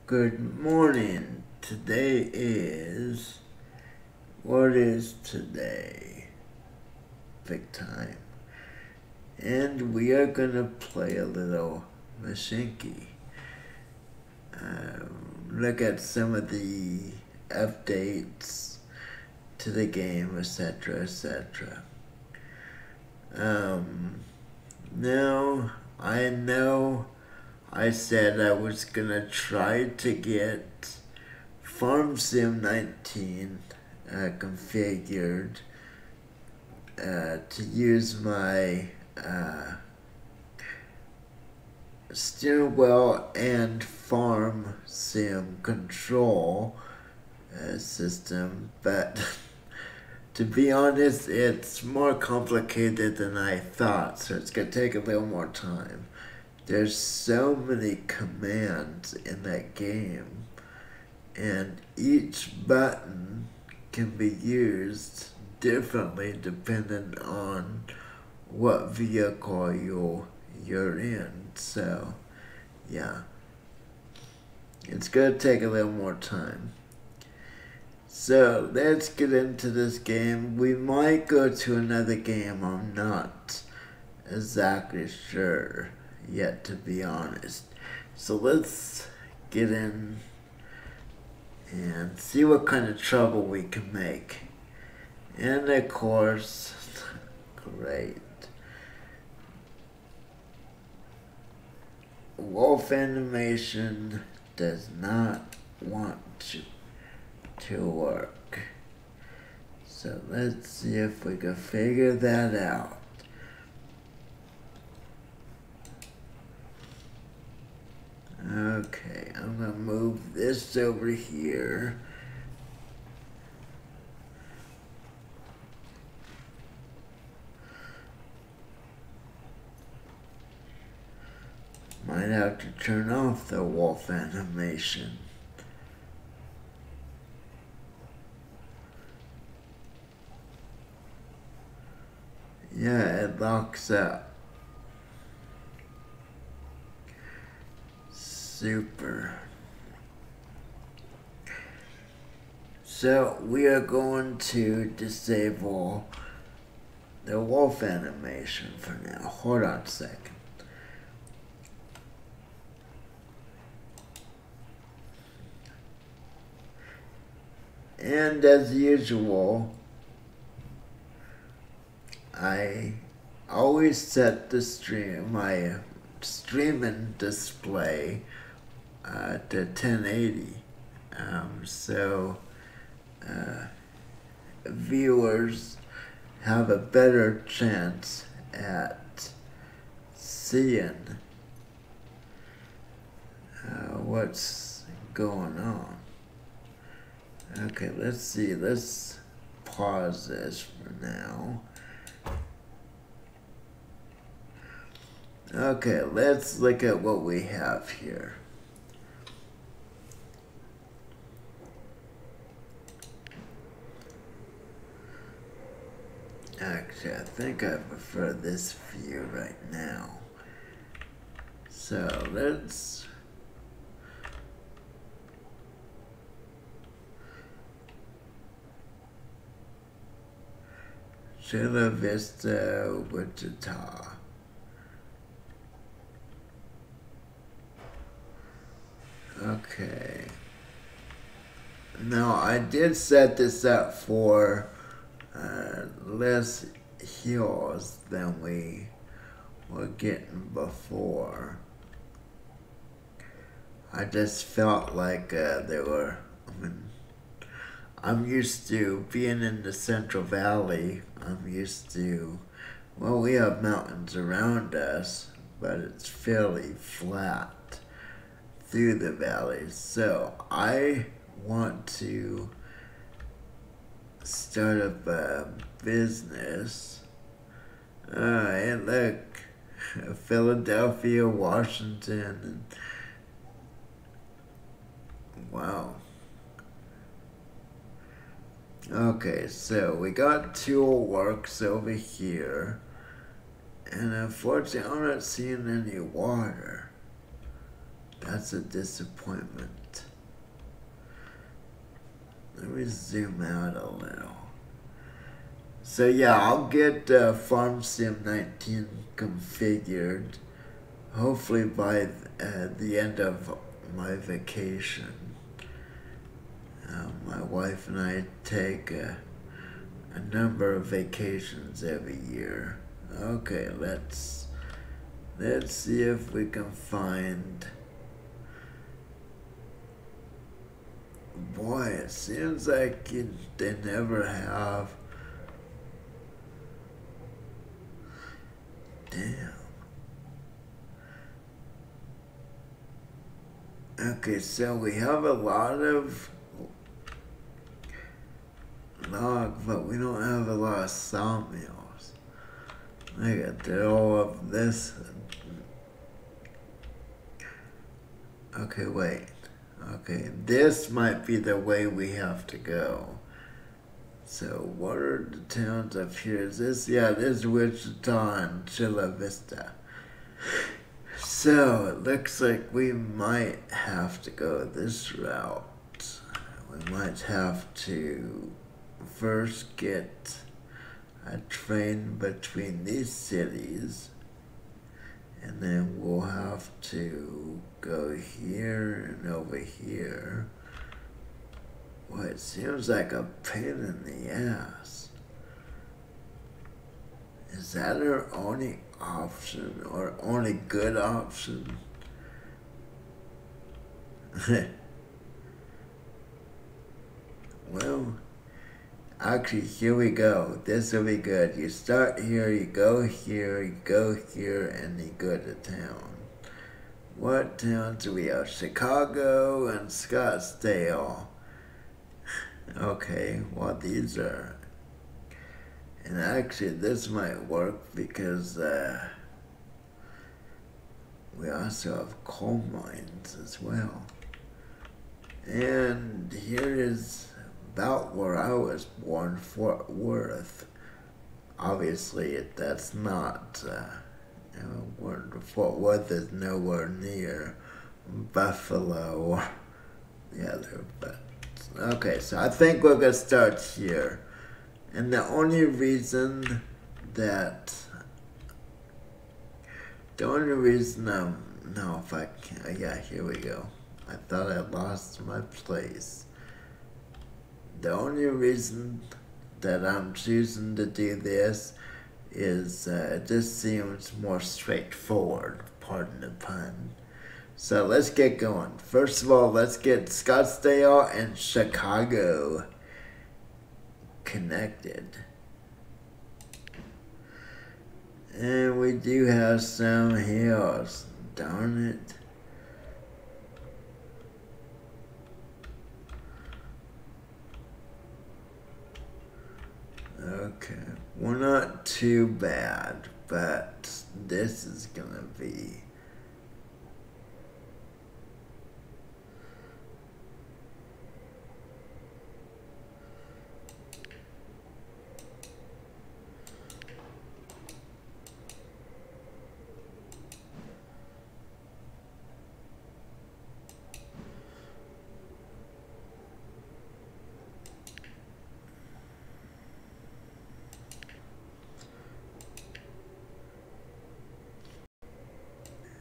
Good morning. What is today? Big time. And we are gonna play a little Mashinky. Look at some of the updates to the game, etc., etc. Now, I know I said I was gonna try to get Farm Sim 19 configured to use my steering wheel and Farm Sim control system, but to be honest, it's more complicated than I thought, so it's gonna take a little more time. There's so many commands in that game, and each button can be used differently depending on what vehicle you're in. So, yeah, it's gonna take a little more time. So let's get into this game. We might go to another game. I'm not exactly sure yet, to be honest. So let's get in and see what kind of trouble we can make. And of course, great. Wolf animation does not want to work. So let's see if we can figure that out. Okay, I'm gonna move this over here. Might have to turn off the wolf animation. Yeah, it locks up. Super. So we are going to disable the wolf animation for now. Hold on a second. And as usual, I always set my streaming display to 1080. So viewers have a better chance at seeing what's going on. Okay, let's see. Let's pause this for now. Okay, let's look at what we have here. Actually, I think I prefer this view right now. So let's Chula Vista, Wichita. Okay. Now, I did set this up for less hills than we were getting before. I just felt like I'm used to being in the Central Valley. I'm used to, well, we have mountains around us, but it's fairly flat through the valleys. So I want to start up a business. And look, Philadelphia, Washington, and wow. Okay, so we got Tool Works over here, and unfortunately I'm not seeing any water. That's a disappointment. Let me zoom out a little. So yeah, I'll get Farm Sim 19 configured hopefully by the end of my vacation. My wife and I take a number of vacations every year. Okay, let's see if we can find. Boy, it seems like they never have. Damn. Okay, so we have a lot of logs, but we don't have a lot of sawmills. Look at all of this. Okay, wait. Okay, this might be the way we have to go. So, what are the towns up here? Is this? Yeah, this is Wichita and Chula Vista. So, it looks like we might have to go this route. We might have to first get a train between these cities, and then we'll have to go here and over here. Well, it seems like a pain in the ass. Is that our only option, or only good option? Well, actually, here we go. This will be good. You start here, you go here, you go here, and you go to town. What towns do we have? Chicago and Scottsdale. Okay, well, these are. And actually, this might work because we also have coal mines as well. And here is about where I was born, Fort Worth. Obviously, that's not. Fort Worth is nowhere near Buffalo or the other, but. Okay, so I think we're going to start here. And the only reason no, if I can't, yeah, here we go. I thought I lost my place. The only reason that I'm choosing to do this is it just seems more straightforward, pardon the pun. So let's get going. First of all, let's get Scottsdale and Chicago connected. And we do have some hills. Darn it. Okay. We're not too bad, but this is gonna be.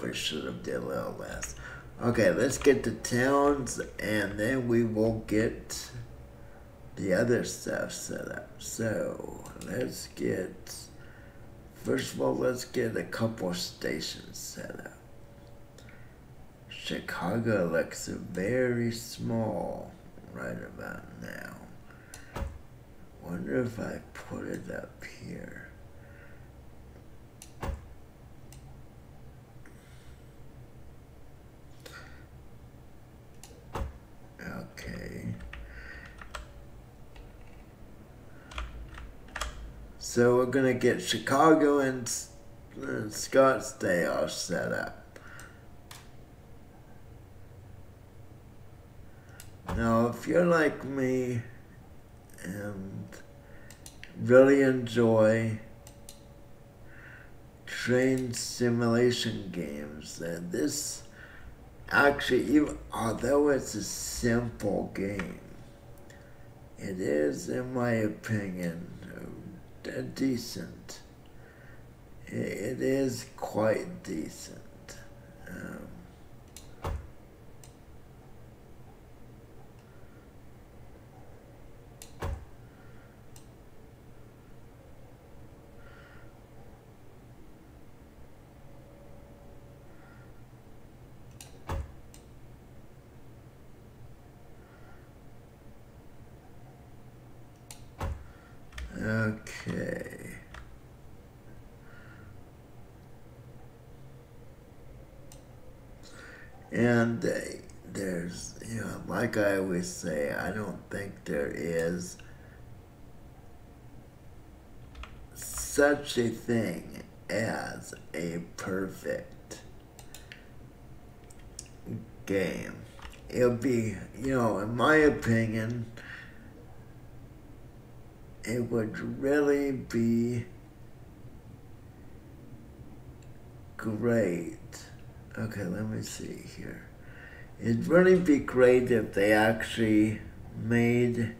We should have did a little less. Okay, let's get the towns, and then we will get the other stuff set up. So let's get. First of all, let's get a couple stations set up. Chicago looks very small right about now. Wonder if I put it up here. Okay. So we're gonna get Chicago and Scottsdale set up. Now, if you're like me and really enjoy train simulation games, then this Actually, even although it's a simple game, it is, in my opinion, decent. It is quite decent. Um, okay. And there's, like I always say, I don't think there is such a thing as a perfect game. It'll be, in my opinion, it would really be great. Okay, let me see here. It'd really be great if they actually made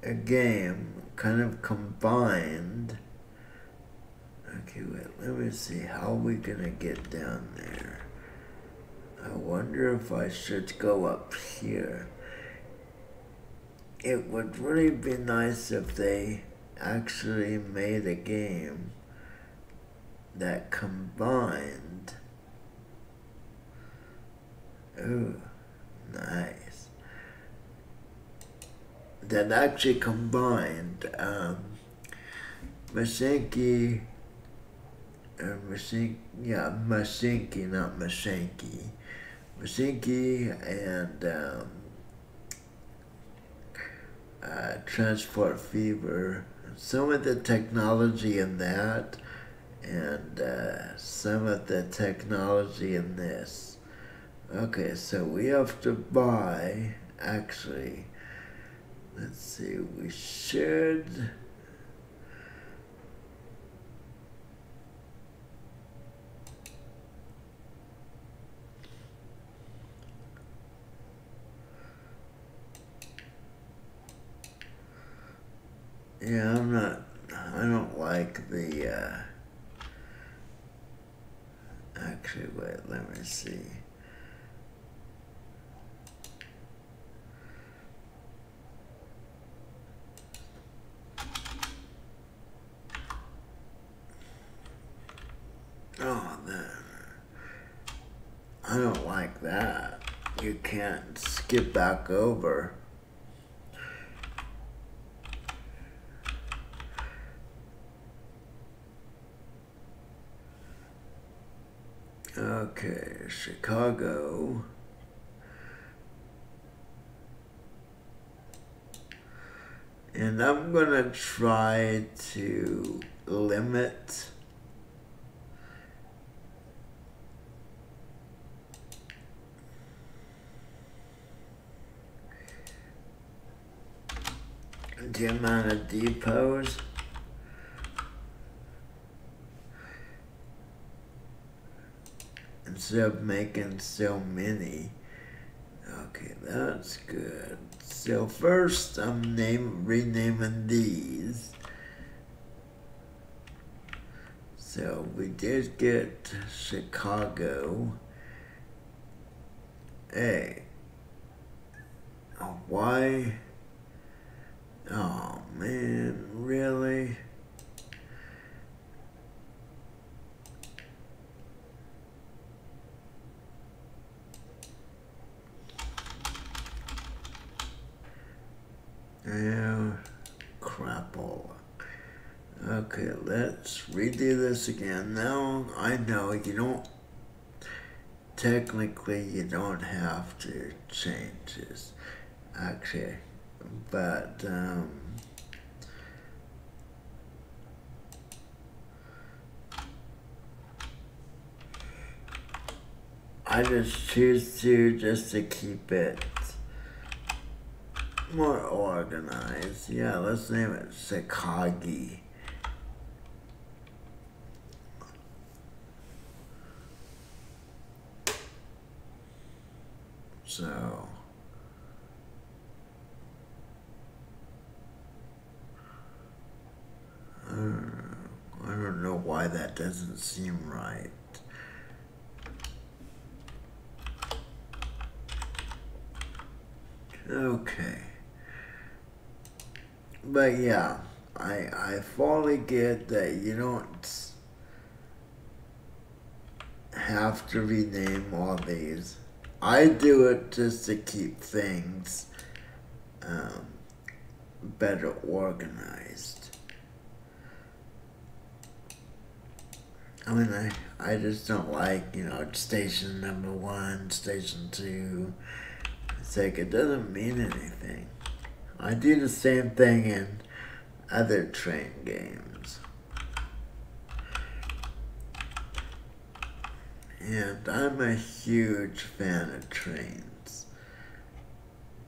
a game kind of combined. Okay, wait, let me see. How are we gonna get down there? I wonder if I should go up here. It would really be nice if they actually made a game that combined. Ooh, nice. That actually combined Mashinky, Mashinky, not Mashinky. Mashinky and Transport Fever. Some of the technology in that, and some of the technology in this. Okay, so we have to buy, actually, let's see, we should. Yeah, I don't like the, actually, wait, let me see. Oh, I don't like that. You can't skip back over. Okay, Chicago. And I'm gonna try to limit the amount of depots. Instead of making so many. Okay, that's good. So first I'm renaming these. So we did get Chicago. Hey. Oh, why? Oh man, really? Yeah, crapple. Okay, let's redo this again. Now, I know technically you don't have to change this, actually, but, I just choose to keep it more organized. Yeah, let's name it Sakagi. So, I don't know why that doesn't seem right. Okay. But yeah, I fully get that you don't have to rename all these. I do it just to keep things um, better organized. I mean, I just don't like, station number 1, station 2. It's like, it doesn't mean anything. I do the same thing in other train games. And I'm a huge fan of trains.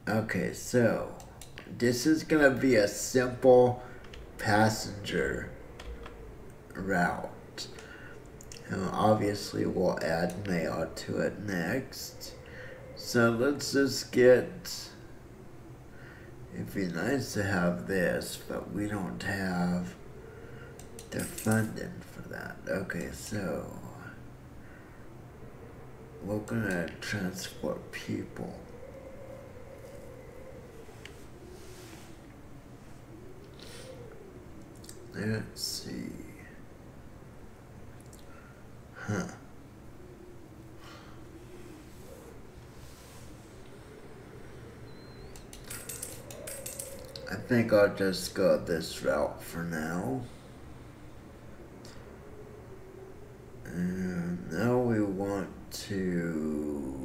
Okay, so this is gonna be a simple passenger route. And obviously we'll add mail to it next. So let's just get, it'd be nice to have this, but we don't have the funding for that. Okay, so we're gonna transport people. Let's see. Huh. I think I'll just go this route for now. And now we want to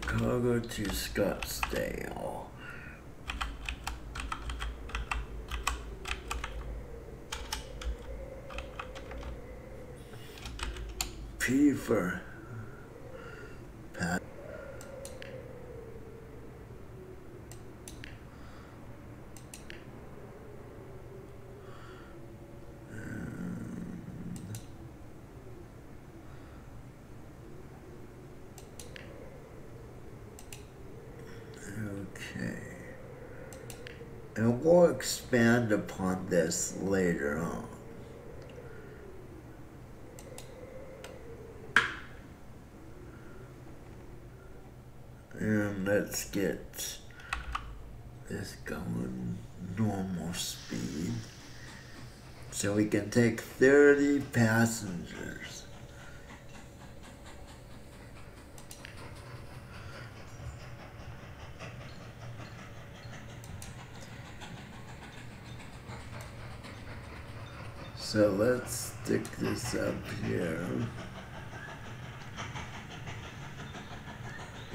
Chicago to Scottsdale. P for Pat. Okay. And we'll expand upon this later on. And let's get this going normal speed. So we can take 30 passengers. So let's stick this up here.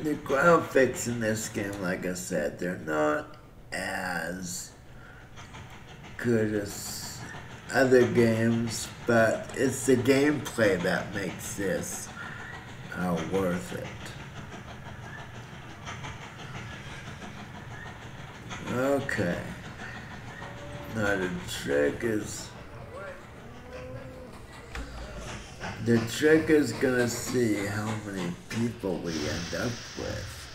The graphics in this game, like I said, they're not as good as other games, but it's the gameplay that makes this worth it. Okay. Now the trick is gonna see how many people we end up with.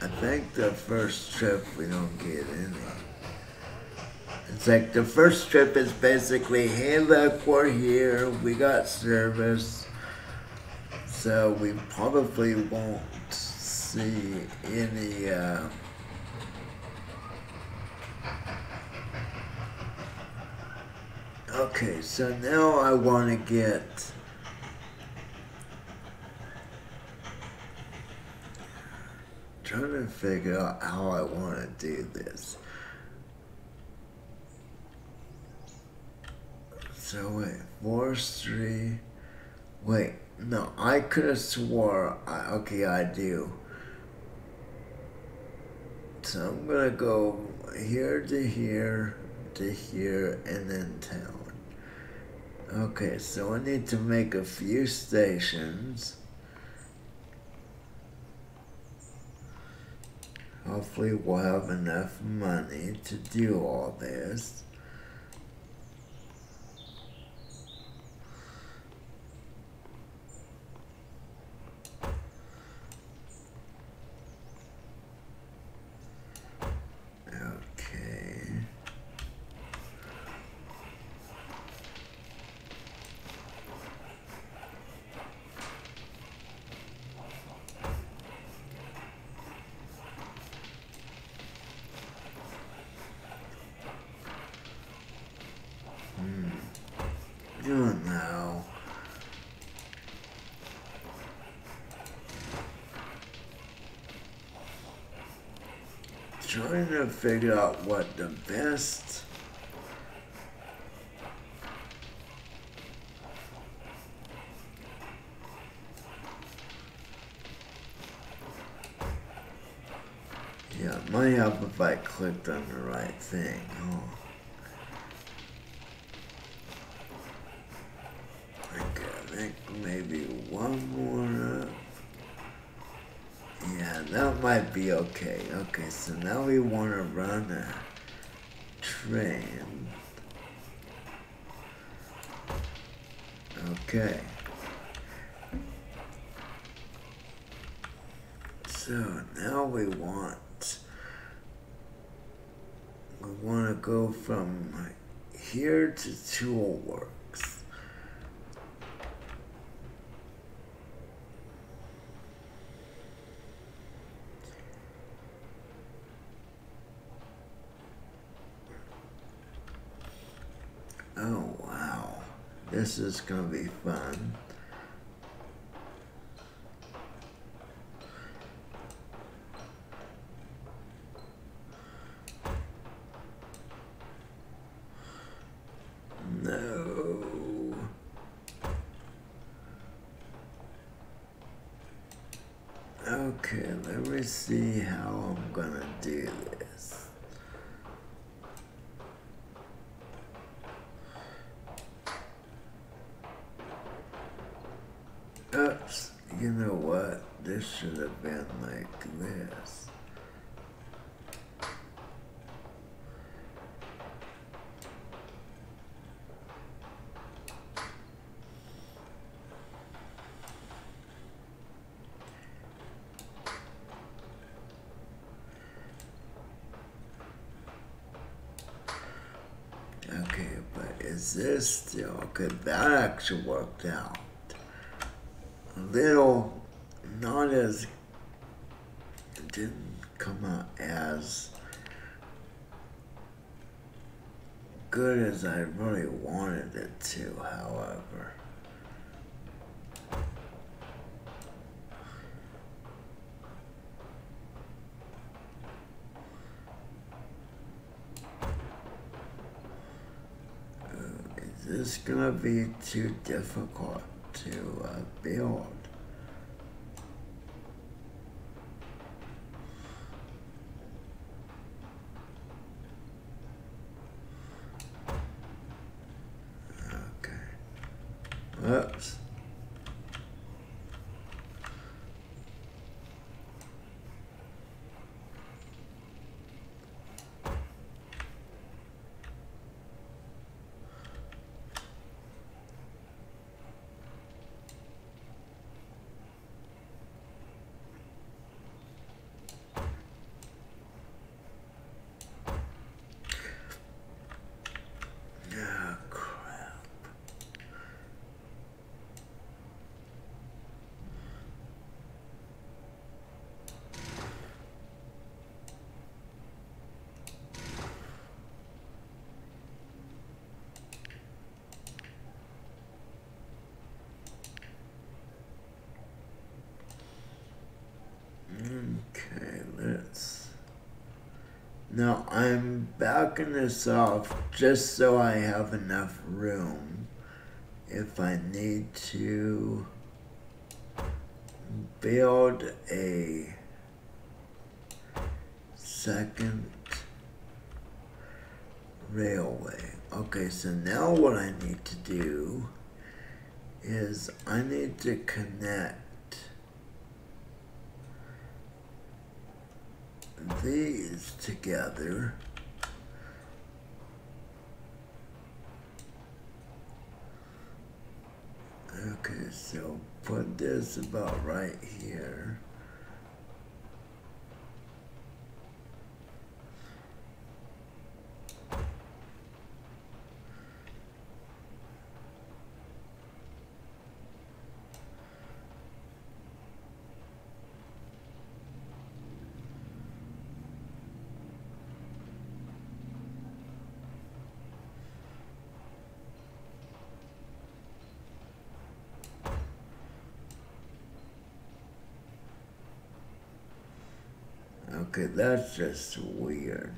I think the first trip we don't get any. It's like the first trip is basically, hey look, we're here, we got service. So we probably won't see any okay, so now I want to get trying to figure out how I want to do this. So wait, forestry. Wait, no, I could have swore. Okay, I do. So I'm gonna go here to here to here and then town. Okay, so I need to make a few stations. Hopefully we'll have enough money to do all this. Okay. Oh no. Trying to figure out what the best. Yeah, it might help if I clicked on the right thing. Oh. Okay, I think maybe one more up. Yeah, that might be okay. Okay, so now we want to run a train. Okay. So now we want to go from here to Toolworks. Oh wow, this is gonna be fun. No. Okay, let me see how I'm gonna do this. Oops, you know what? This should have been like this. Okay, but is this still, okay, that actually worked out. A little, not as, it didn't come out as good as I really wanted it to, however. Is this gonna be too difficult to build? Okay. Oops. Ah, crap. Okay, let's. Now I'm backing this off just so I have enough room if I need to build a second railway. Okay, so now what I need to do is I need to connect these together. Okay, so put this about right here. Okay, that's just weird.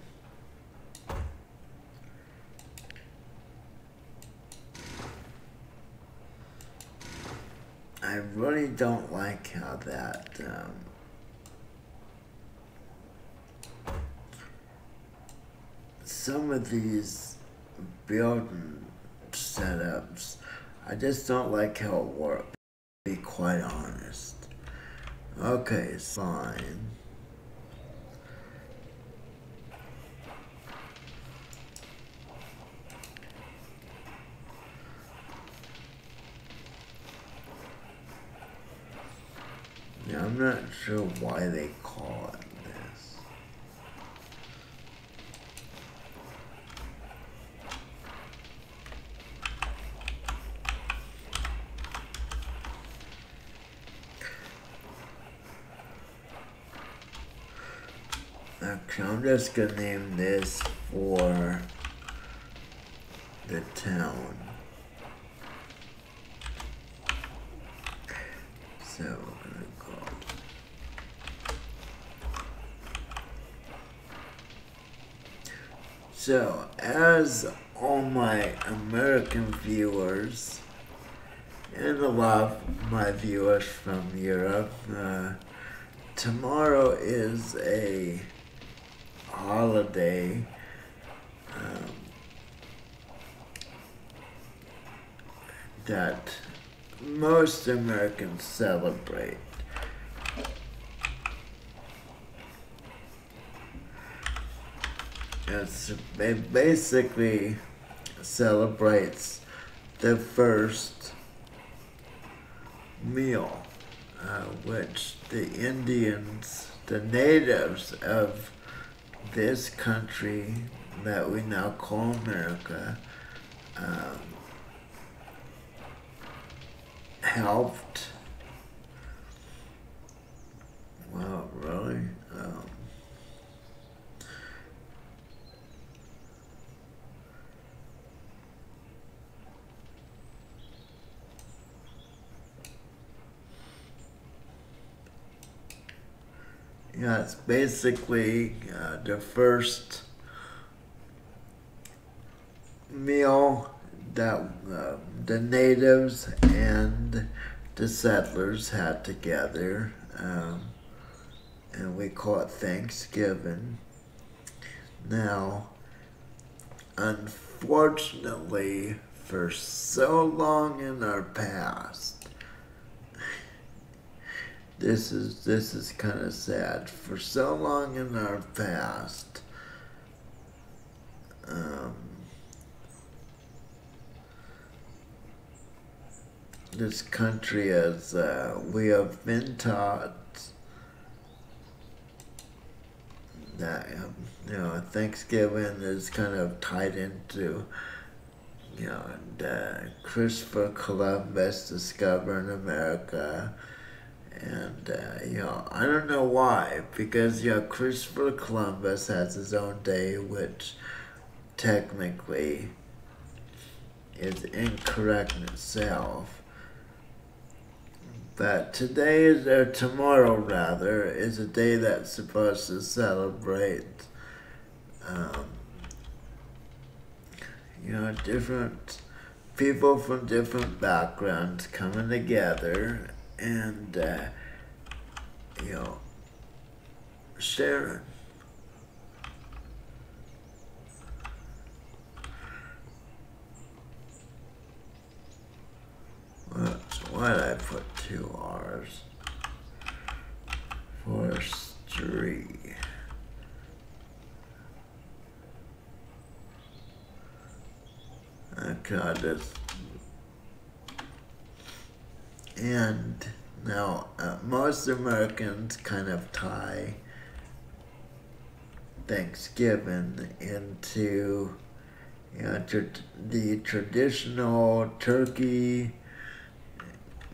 I really don't like how that some of these building setups, I just don't like how it works, to be quite honest. Okay, it's fine. Yeah, I'm not sure why they call it this. Okay, I'm just gonna name this for the town. So we're gonna go. So, as all my American viewers and a lot of my viewers from Europe, tomorrow is a holiday that most Americans celebrate. It basically celebrates the first meal, which the Indians, the natives of this country that we now call America, helped. Wow, really? Yeah, it's basically the first meal that the natives and the settlers had together, and we call it Thanksgiving. Now, unfortunately, for so long in our past, this is kind of sad. For so long in our past, this country, as we have been taught that Thanksgiving is kind of tied into Christopher Columbus discovering America. And, I don't know why, because, Christopher Columbus has his own day, which technically is incorrect in itself. But today, or tomorrow rather, is a day that's supposed to celebrate, different people from different backgrounds coming together and, you know, sharing. Why did I put 2 R's? Forestry. Okay, and now most Americans kind of tie Thanksgiving into, you know, the traditional turkey,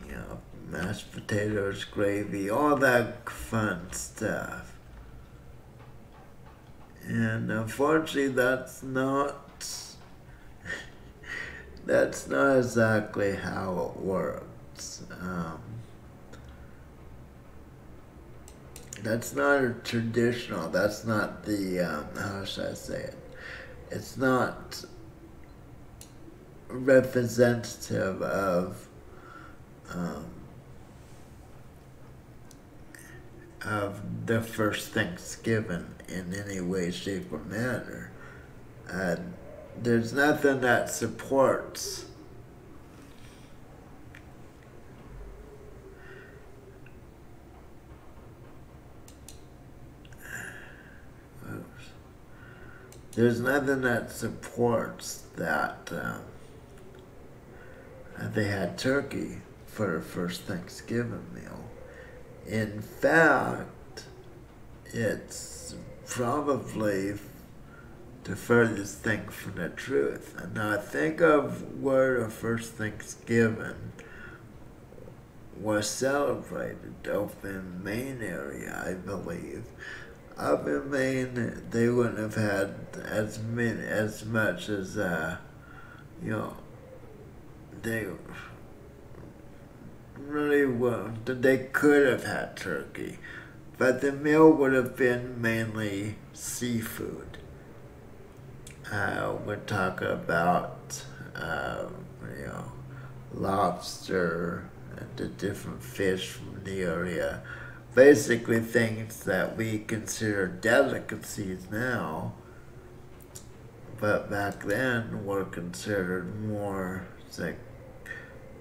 you know, mashed potatoes, gravy, all that fun stuff. And unfortunately, that's not exactly how it works. That's not a traditional. That's not the how should I say it? It's not representative um, of the first Thanksgiving in any way, shape, or manner. There's nothing that supports there's nothing that supports that they had turkey for their first Thanksgiving meal. In fact, it's probably the furthest thing from the truth. And now think of where the first Thanksgiving was celebrated up in Maine area, I believe. Up in Maine, they wouldn't have had as much as you know, they really would. They could have had turkey, but the meal would have been mainly seafood. We're talking about you know, lobster and the different fish from the area. Basically, things that we consider delicacies now, but back then were considered more like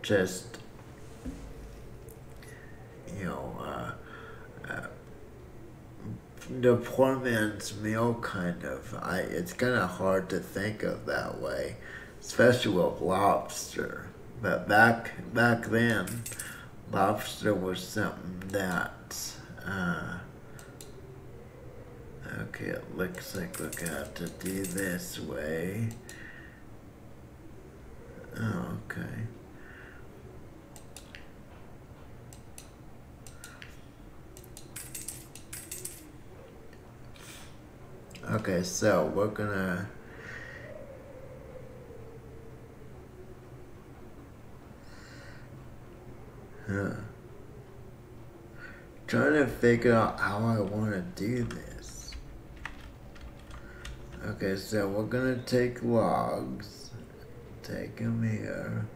just, you know, the poor man's meal kind of. It's kind of hard to think of that way, especially with lobster. But back then, lobster was something that. Okay, it looks like we're gonna have to do this way. Oh, okay. Okay, so we're gonna trying to figure out how I want to do this. Okay, so we're gonna take logs, take them here,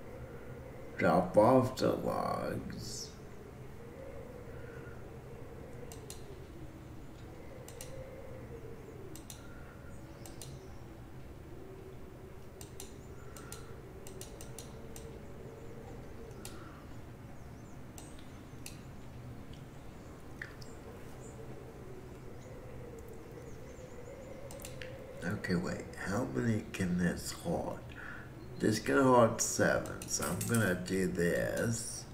drop off the logs. Okay, wait, how many can this hold? This can hold 7, so I'm gonna do this.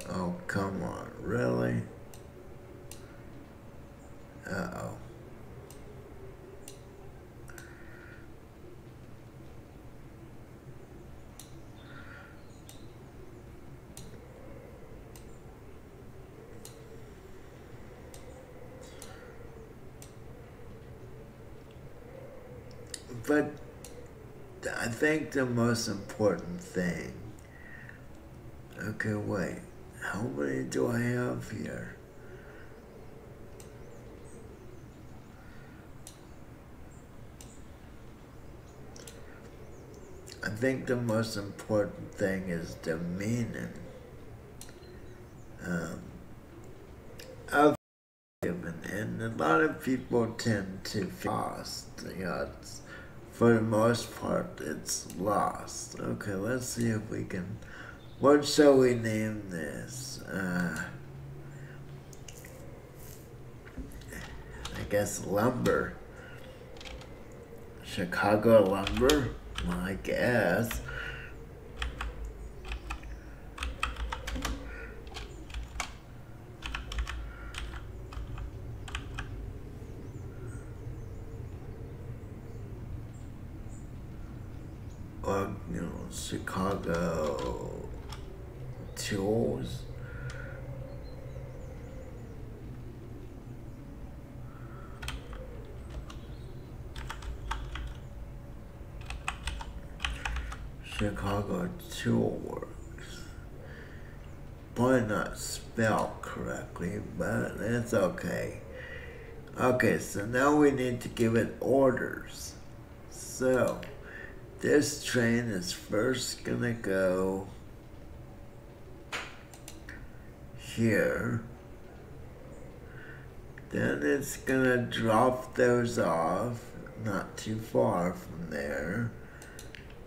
Oh, come on, really? Uh-oh. But I think the most important thing. Okay, wait. How many do I have here? I think the most important thing is the meaning of given, and a lot of people tend to feel lost. For the most part, it's lost. Okay, let's see if we can. What shall we name this? I guess lumber. Chicago lumber? Well, I guess. Or, Chicago tools. Chicago Tool Works. Probably not spelled correctly, but it's okay. Okay, so now we need to give it orders. So, this train is first gonna go here. Then it's gonna drop those off, not too far from there,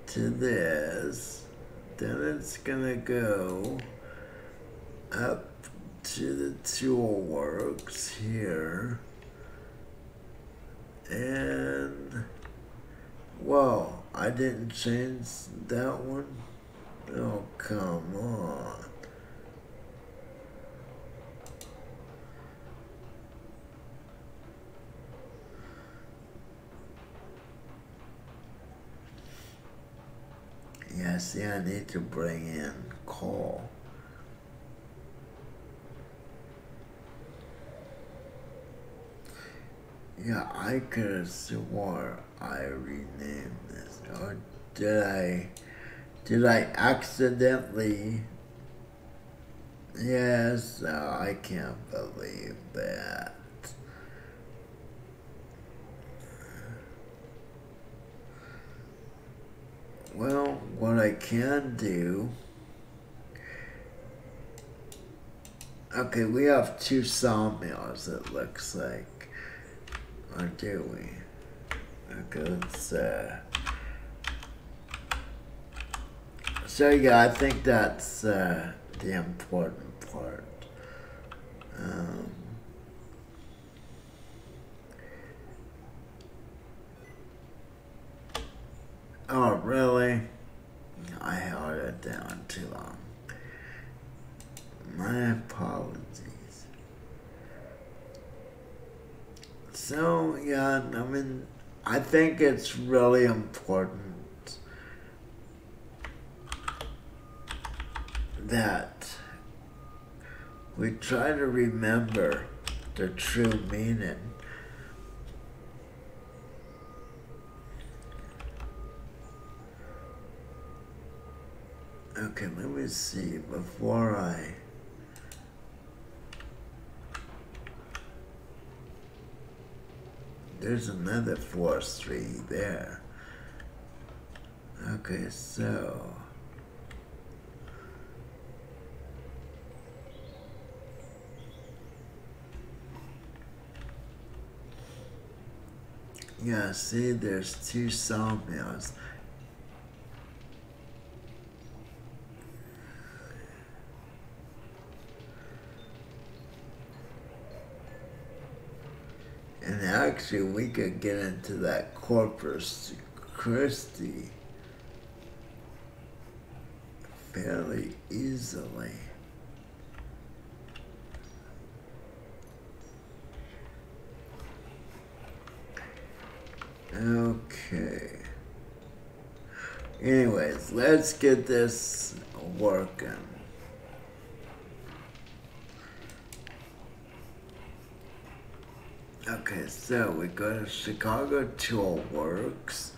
to this. Then it's gonna go up to the tool works here. And, whoa, I didn't change that one? Oh, come on. Yeah, see, I need to bring in coal. Yeah, I could have swore I renamed this. Or did I accidentally? Yes, I can't believe that. Well, what I can do. Okay, we have 2 sawmills, it looks like. Or do we? Okay, let's, so yeah, I think that's, the important part. Oh, really? I held it down too long. My apologies. So, yeah, I mean, I think it's really important that we try to remember the true meaning. Okay, let me see before I. There's another forestry there. Okay, so. Yeah, see, there's 2 sawmills. And actually, we could get into that Corpus Christi fairly easily. Okay. Anyways, let's get this working. Okay, so we go to Chicago Tool Works,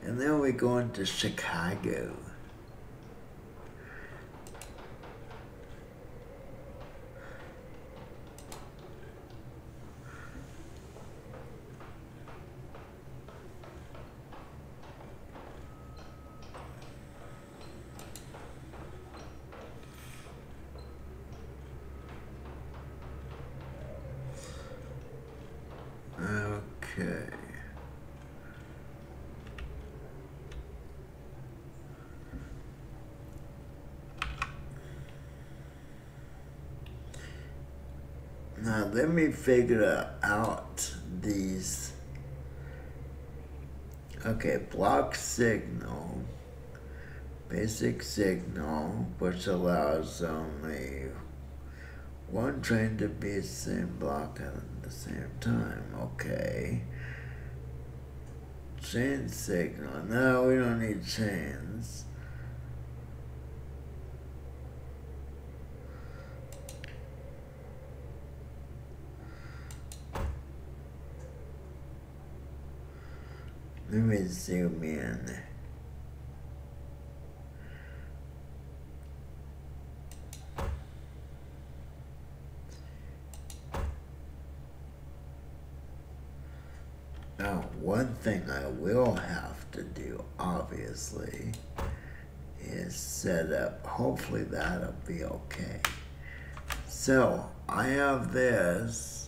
and then we go into Chicago. Now let me figure out these. Okay, block signal, basic signal, which allows only one train to be the same block at the same time. Okay. Chain signal. No, we don't need chains. Let me zoom in. Now, one thing I will have to do, obviously, is set up. Hopefully that'll be okay. So, I have this.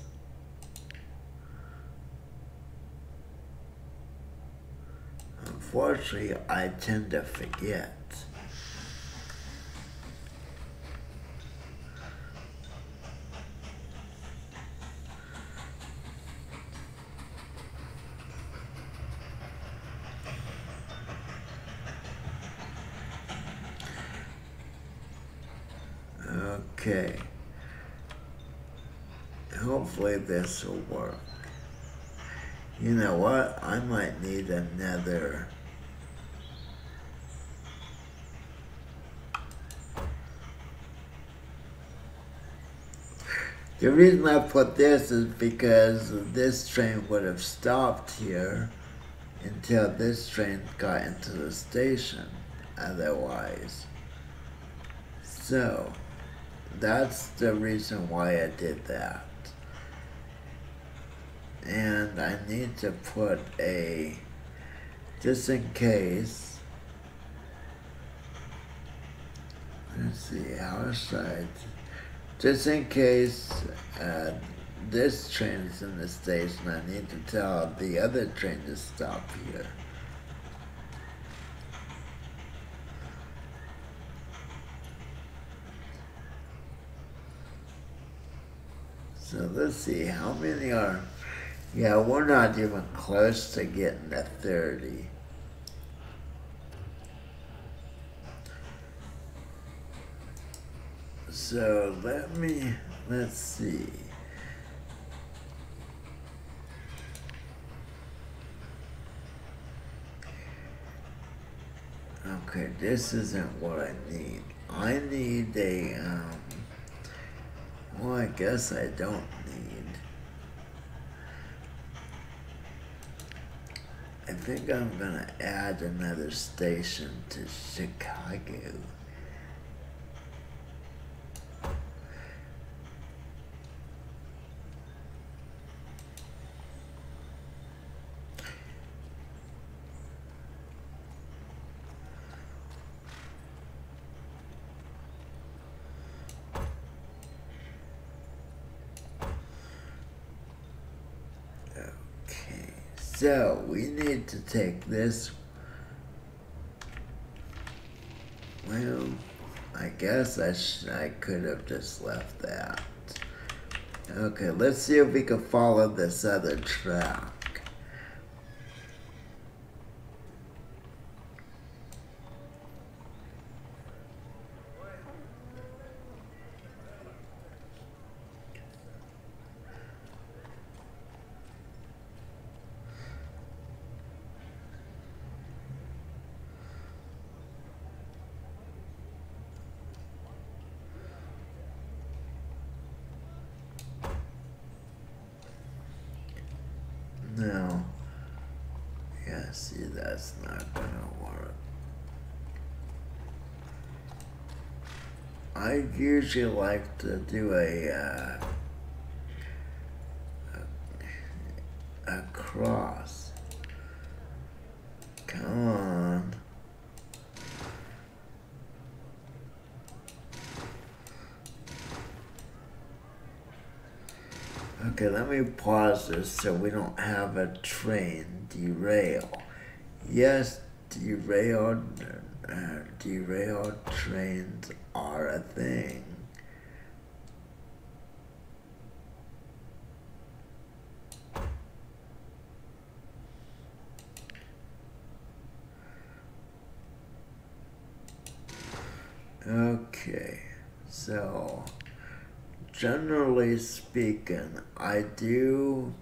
Unfortunately, I tend to forget. Okay. Hopefully this will work. You know what? I might need another. The reason I put this is because this train would have stopped here until this train got into the station otherwise. So, that's the reason why I did that. And I need to put a, just in case, let's see, how should I, just in case this train is in the station, I need to tell the other train to stop here. So let's see, how many are, yeah, we're not even close to getting to 30. So let's see. Okay, this isn't what I need. I need a, well, I guess I don't need. I think I'm gonna add another station to Chicago. So, we need to take this, well, I guess I could have just left that. Okay, let's see if we can follow this other track. No. Yeah, see, that's not gonna work. I usually like to do a cross. Come on. Okay, let me pause this so we don't have a train derail. Yes, derailed trains are a thing. Okay, so generally speaking, I do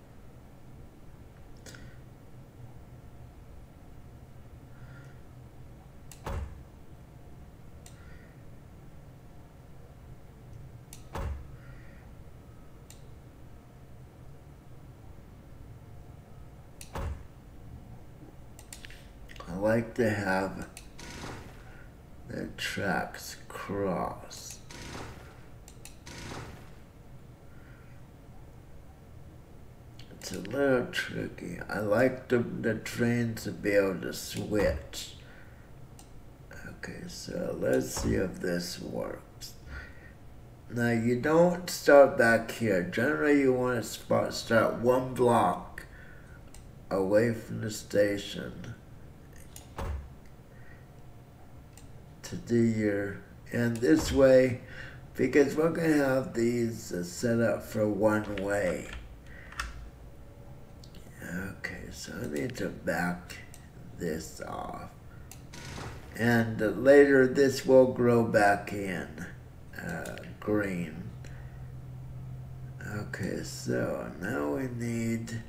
I like to have the tracks cross. It's a little tricky. I like the train to be able to switch. Okay, so let's see if this works. Now you don't start back here. Generally you want to start one block away from the station to do your, and this way, because we're going to have these set up for one way. Okay, so I need to back this off. And later this will grow back in green. Okay, so now we need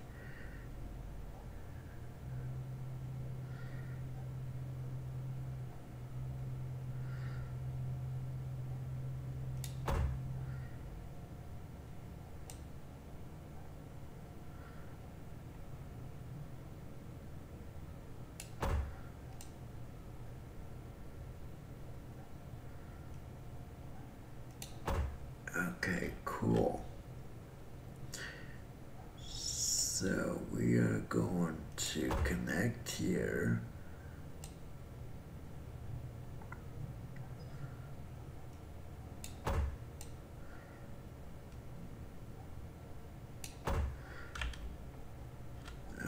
okay, cool. So we are going to connect here.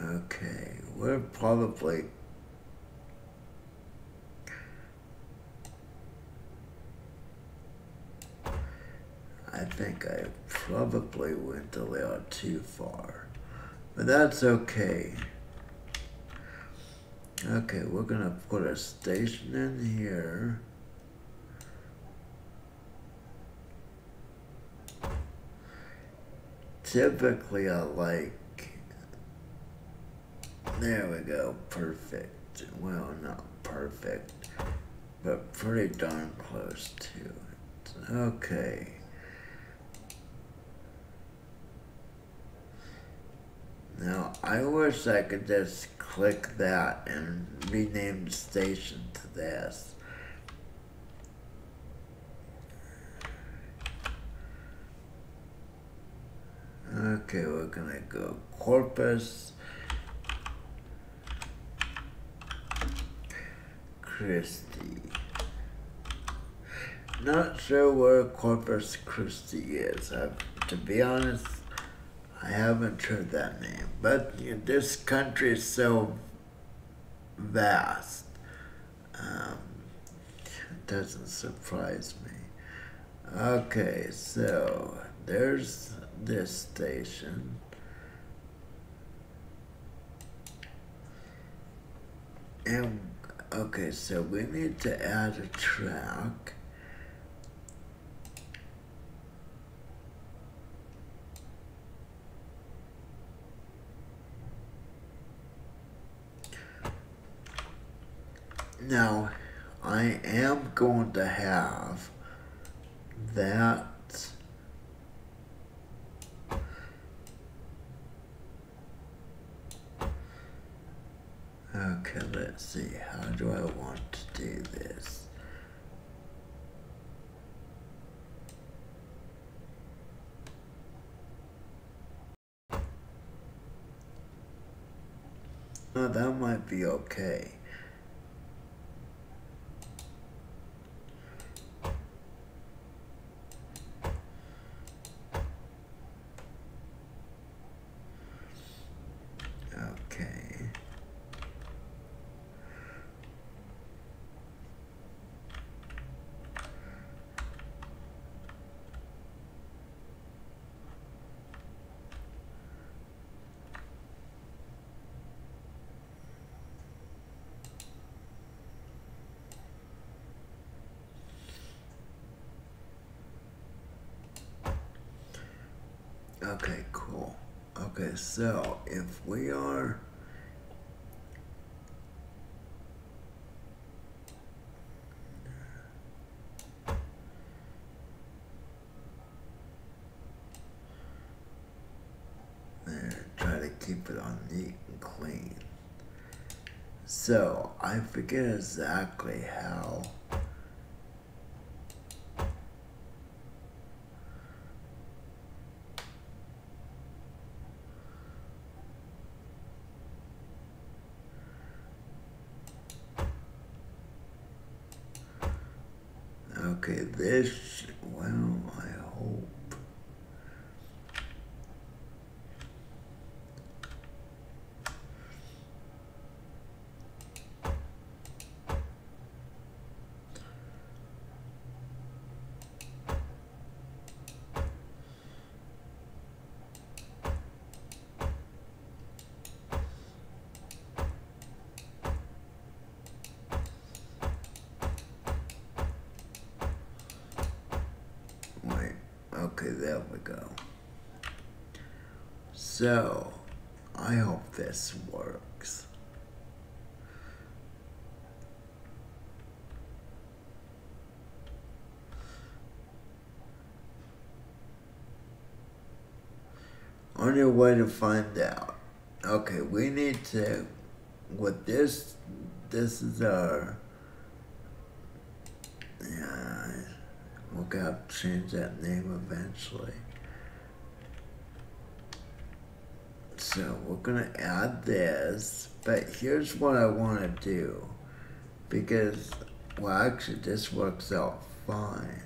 Okay, we're probably I think I probably went a little too far. But that's okay. Okay, we're gonna put a station in here. Typically I like, there we go, perfect. Well, not perfect, but pretty darn close to it. Okay. Now, I wish I could just click that and rename the station to this. Okay, we're gonna go Corpus Christi. Not sure where Corpus Christi is. To be honest, I haven't heard that name. But you know, this country is so vast. It doesn't surprise me. Okay, so there's this station. And okay, so we need to add a track. Now, I am going to have that okay, let's see, how do I want to do this? Oh, that might be okay. Okay. Okay, cool. Okay, so if we are there, try to keep it on neat and clean. So I forget exactly how. Okay, this, well, I hope. Wait, okay, there we go. So, I hope this works. Only way to find out. Okay, we need to, with this is our, yeah, we'll have to change that name eventually. So we're gonna add this, but here's what I wanna do. Because, well actually this works out fine.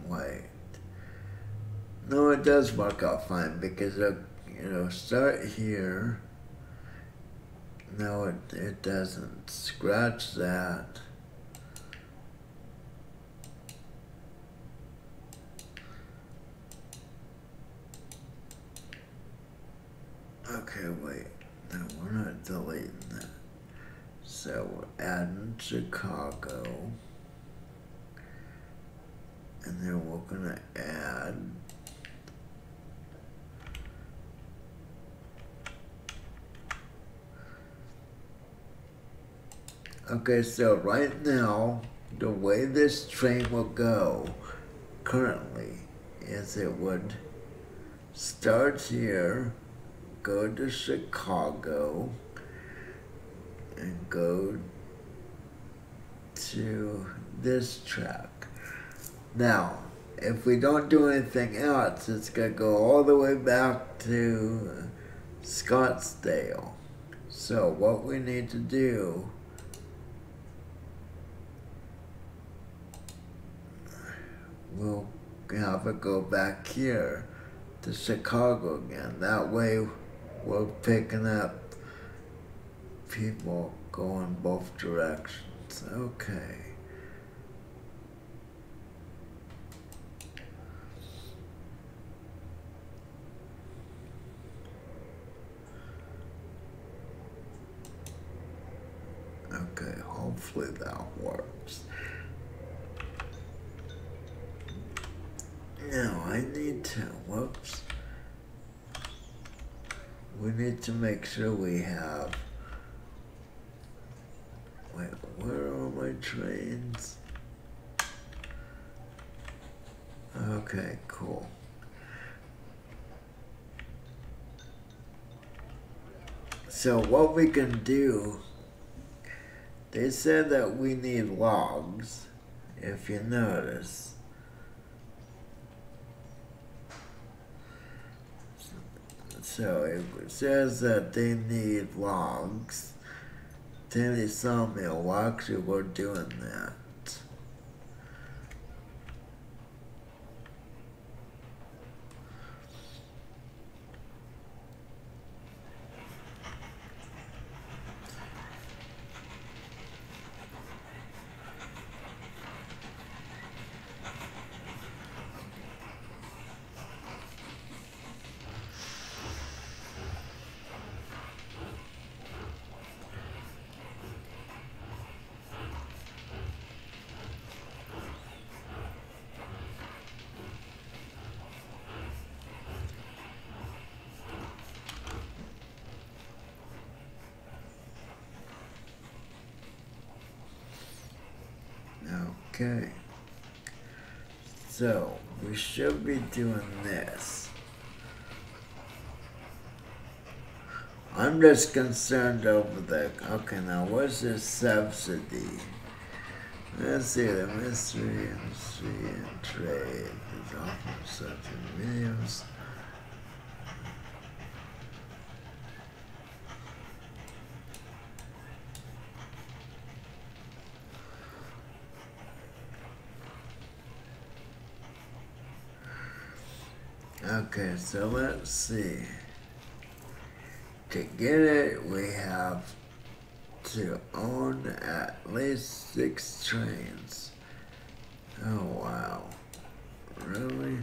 Wait. No, it does work out fine because start here. No, it doesn't. Scratch that. Okay, wait. No, we're not deleting that. So we're adding Chicago. And then we're gonna add okay, so right now, the way this train will go currently is it would start here, go to Chicago, and go to this track. Now, if we don't do anything else, it's gonna go all the way back to Scottsdale. So what we need to do, we'll have it go back here to Chicago again. That way we're picking up people going both directions. Okay. Okay, hopefully that works. Now I need to, whoops. We need to make sure we have, wait, where are my trains? Okay, cool. So what we can do, they said that we need logs, if you notice. So it says that they need logs. Tanny Sawmill, well actually we're doing that. Okay. So, we should be doing this. I'm just concerned over the... Okay, now what's this subsidy? Let's see, the mystery industry and trade is often subject videos. Okay, so let's see. To get it, we have to own at least 6 trains. Oh, wow. Really?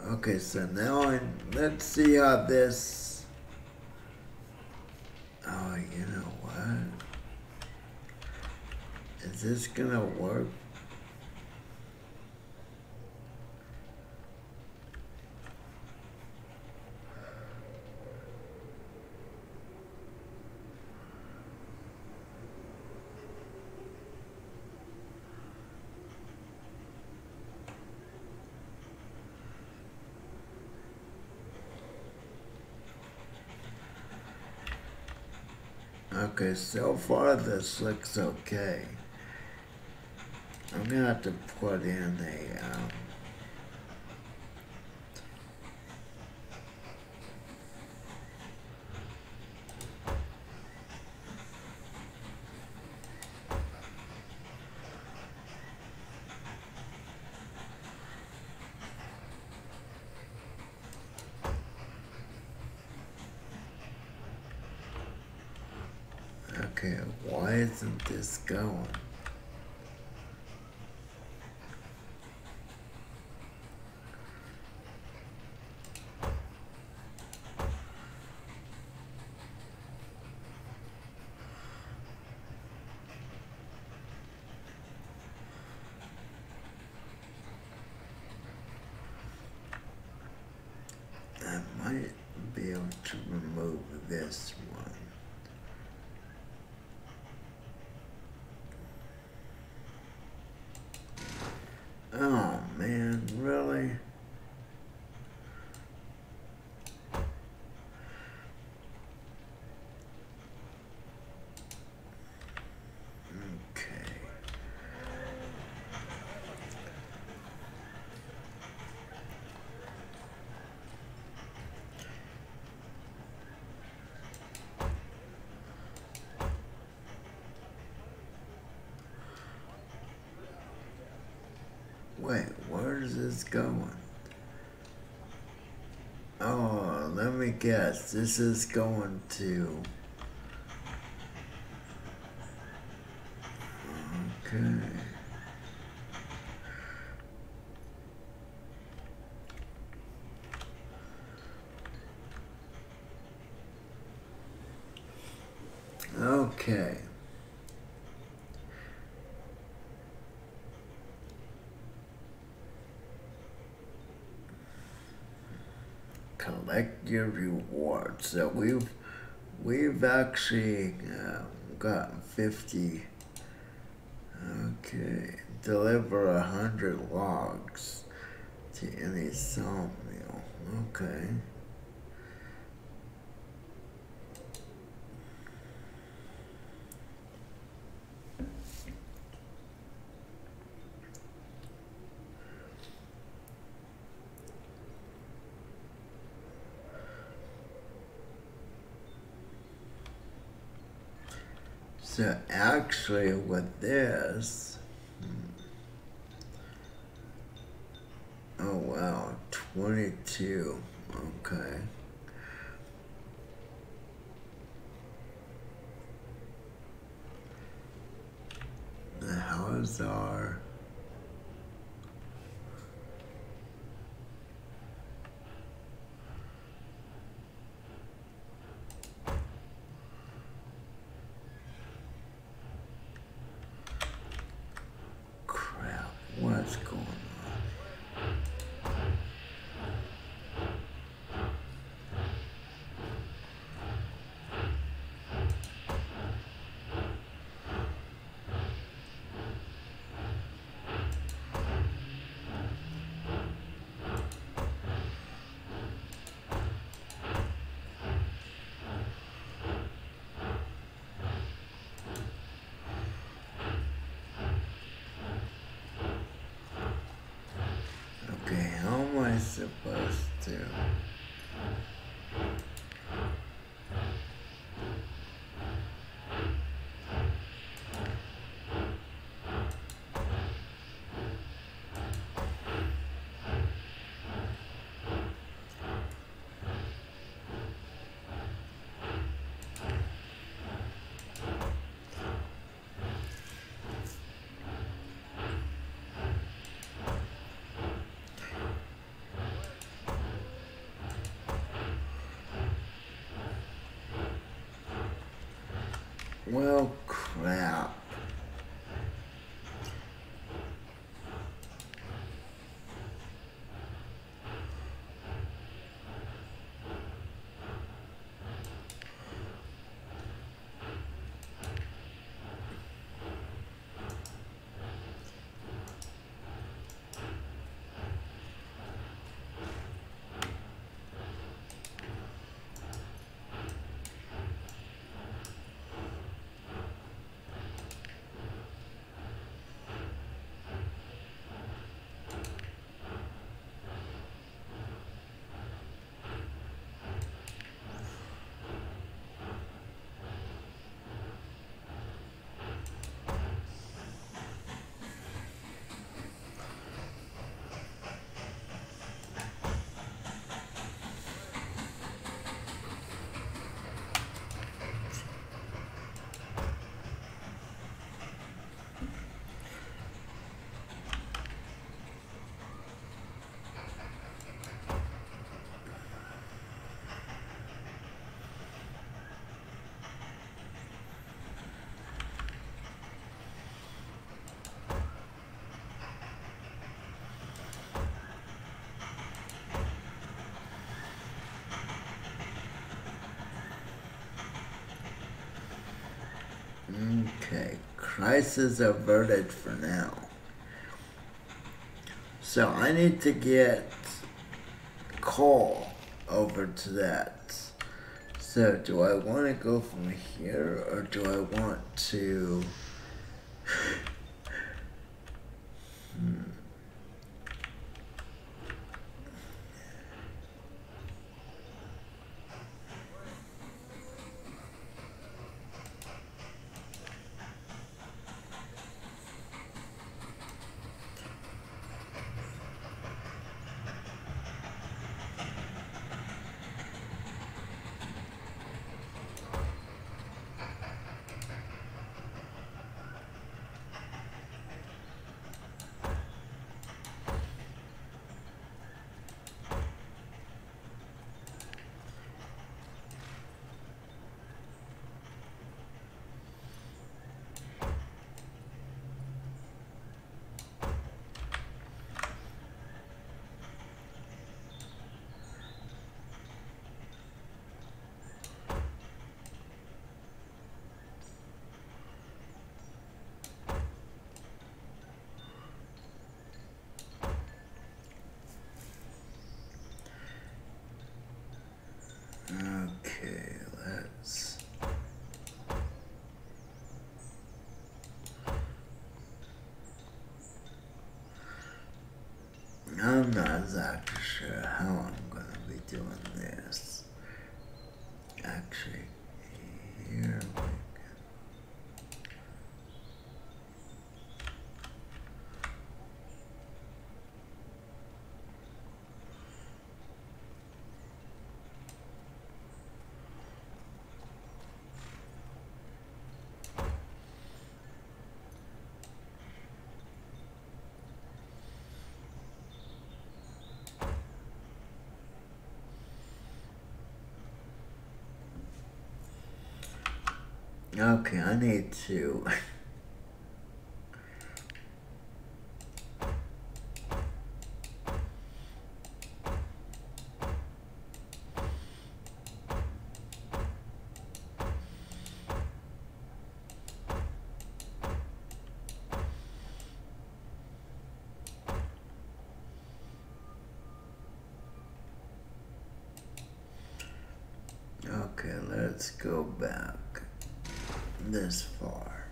Okay, so now let's see how this... Oh, you know what? Is this gonna work? Okay, so far this looks okay. I'm gonna have to put in a, okay, why isn't this going? I might be able to remove this one. Oh man, really? Okay. Wait, where is this going? Oh, let me guess. This is going to... Okay. Okay. Collect your rewards. So we've actually gotten 50. Okay, deliver 100 logs to any sawmill. Okay. So actually with this, oh wow, 22, okay. How is our... Crap, what's going on? supposed to? Well, crap. Okay, crisis averted for now. So I need to get Cole over to that. So do I want to go from here or do I want to... Okay, let's... I'm not exactly sure how I'm going to be doing this. Actually, here we go. Okay, I need to... Okay, let's go back this far.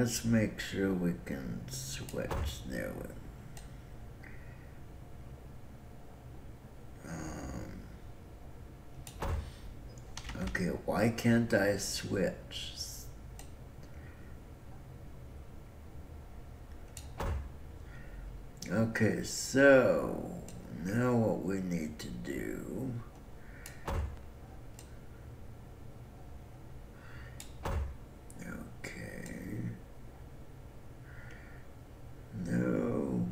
let's make sure we can switch. There we Okay, why can't I switch? Okay, so now what we need to do, okay, no,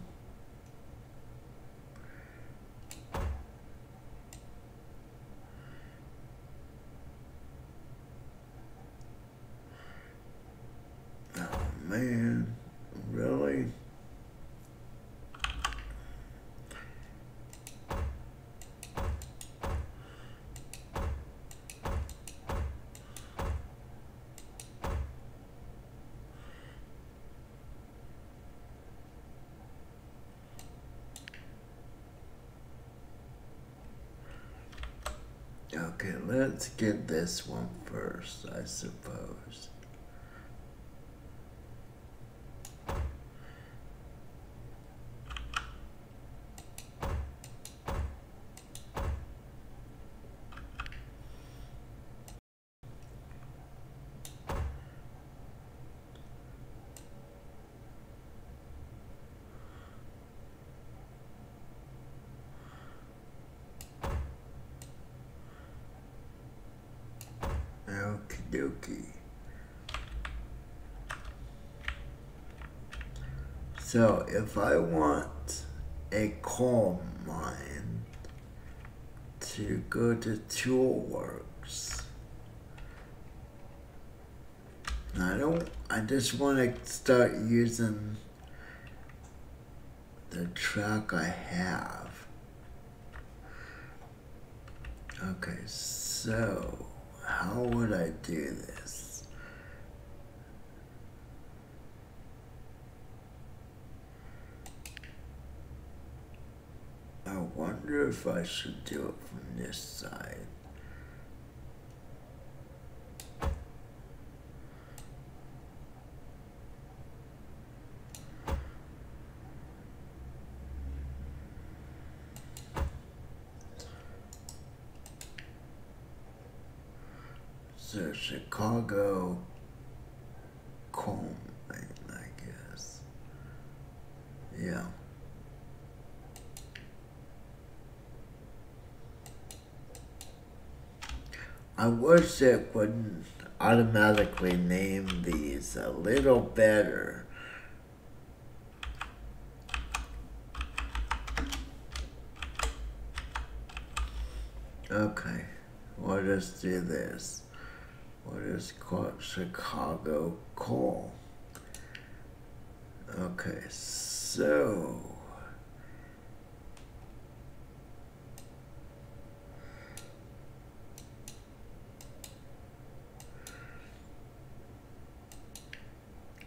oh man, really? Okay, let's get this one first, I suppose. Okie dokie. So if I want a coal mine to go to Toolworks, I just want to start using the track I have. Okay, so how would I do this? I wonder if I should do it from this side. So Chicago coal mine, I guess. Yeah. I wish it would automatically name these a little better. Okay, we'll just do this. We'll just call it Chicago coal. Okay, so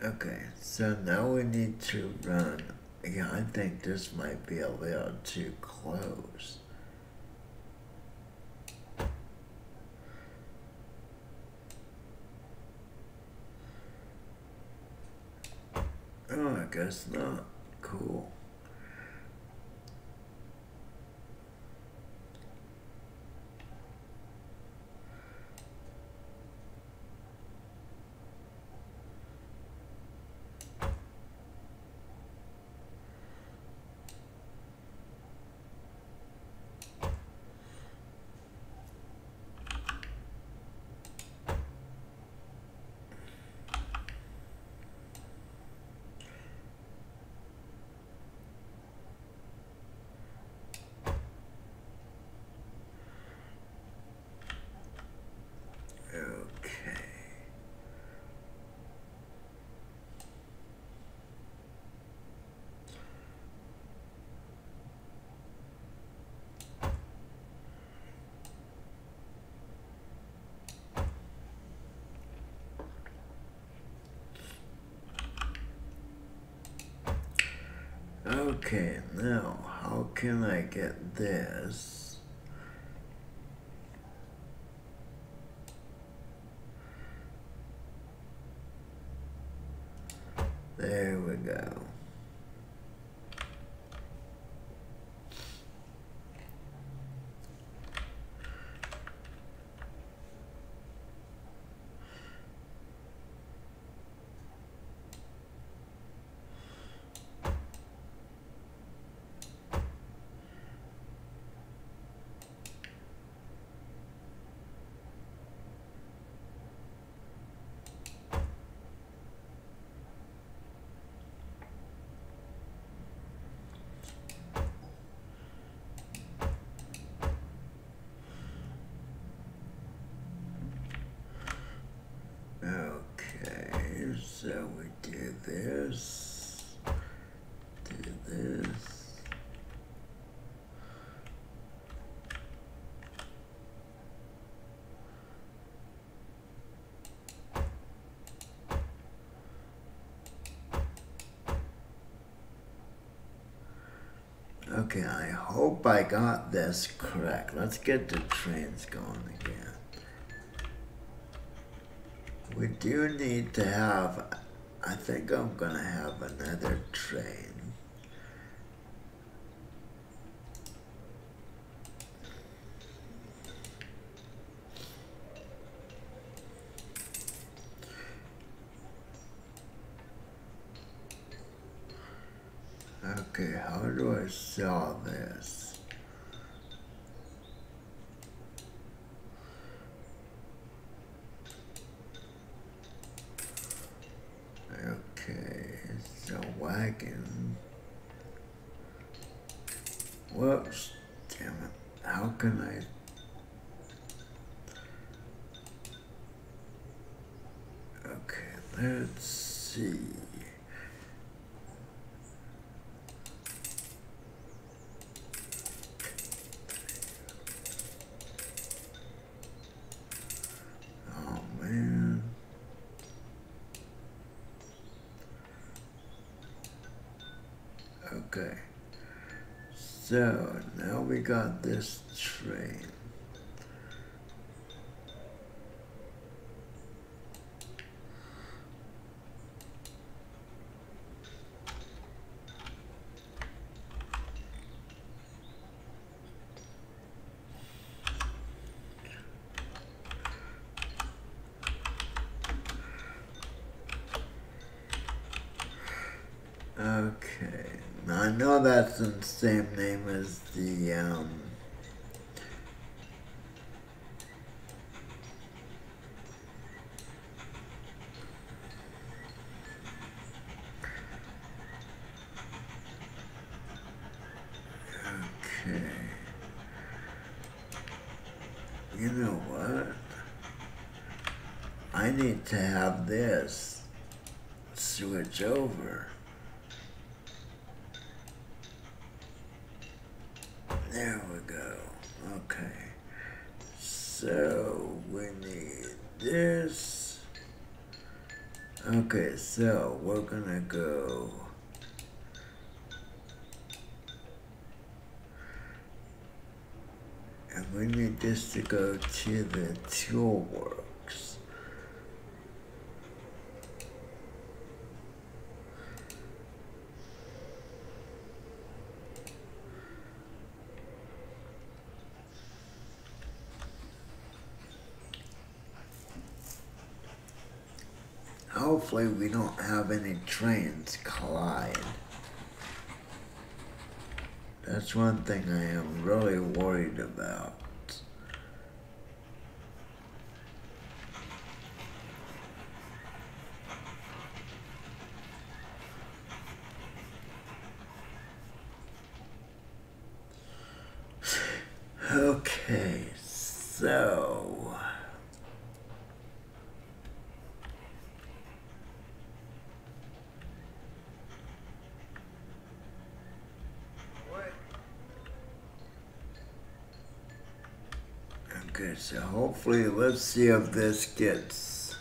okay, so now we need to run. Yeah, I think this might be a little too close. Oh, I guess not. Cool. Okay. Okay, now how can I get this? There we go. Okay, so we do this, do this. Okay, I hope I got this correct. Let's get the trains going again. We do need to have, I think I'm gonna have another train. Okay, how do I sell this? Okay, so wagon. Whoops, damn it. How can I? Okay, let's see. Oh man. Okay. So now we got this train. Okay. Now I know that's the same name as the okay. You know what? I need to have this switch over. There we go. Okay. So we need this. Okay, so we're gonna go. And we need this to go to the tool works. Hopefully we don't have any trains collide. That's one thing I am really worried about. Okay, so okay, so hopefully let's see if this gets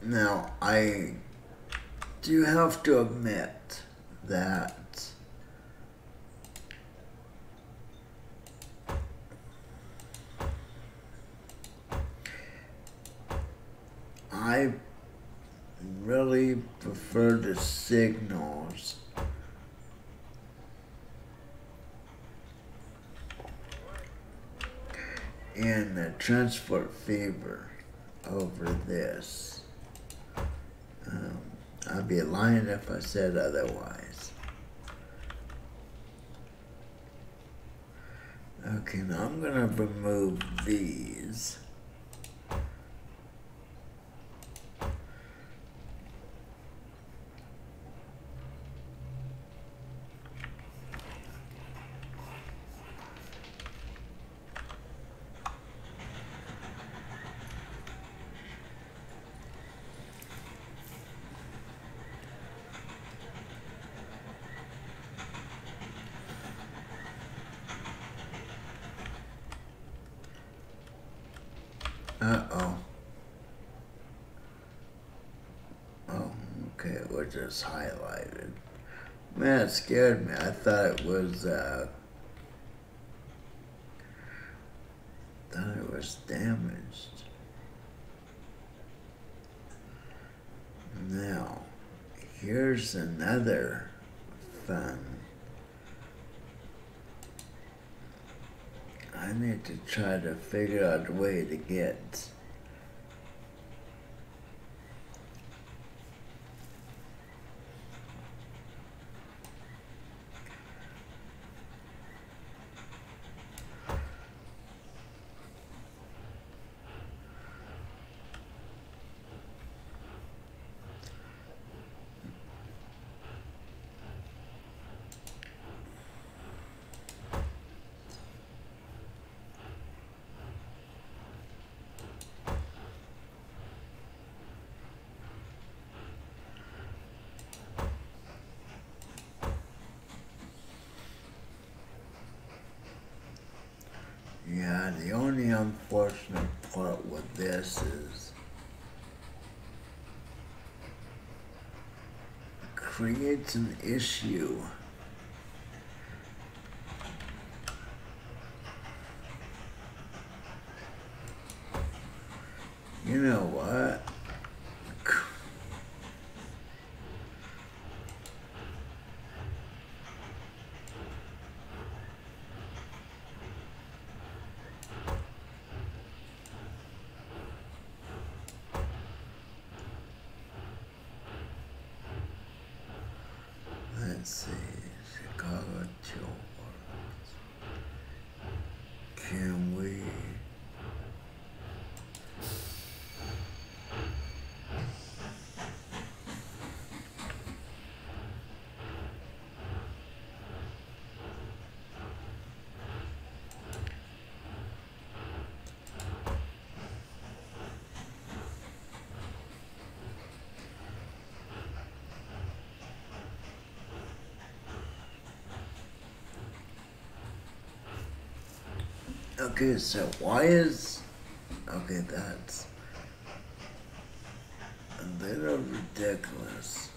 Now, I do have to admit that I really prefer the signals in the transport fever over this. I'd be lying if I said otherwise. Okay, now I'm gonna remove these. Uh-oh. Oh, okay, it was just highlighted. Man, it scared me. I thought it was damaged. Now, here's another fun. I need to try to figure out a way to get Yeah, the only unfortunate part with this is it creates an issue. You know what? Let's see, Chicago Children's. Can we? Okay, so why is... Okay, that's a little ridiculous.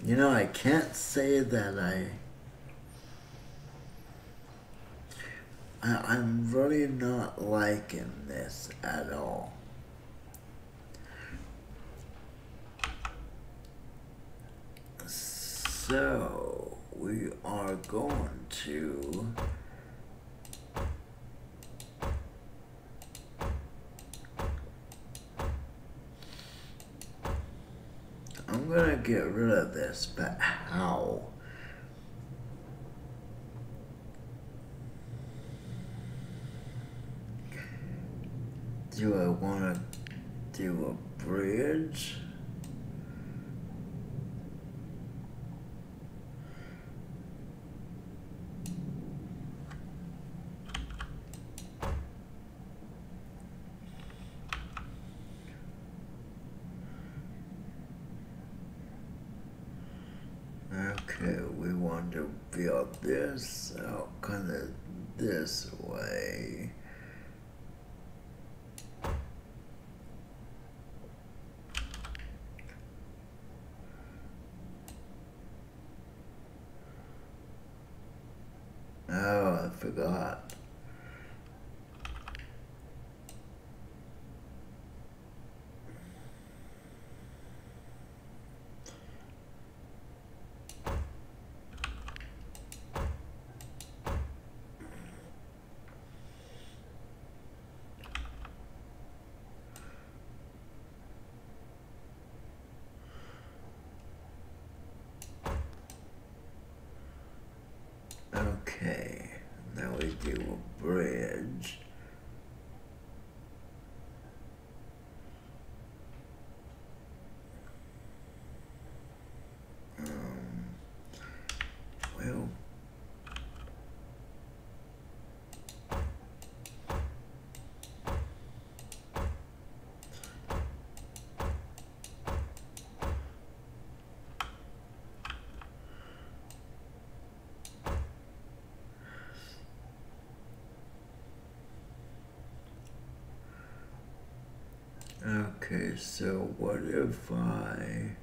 You know, I can't say that I'm really not liking this at all. So, we are going to I'm gonna get rid of this, but how? Do I want to do a bridge? Okay, we want to build this out kind of this way. Oh, I forgot. Okay, now we do a bridge. Well, okay, so what if I...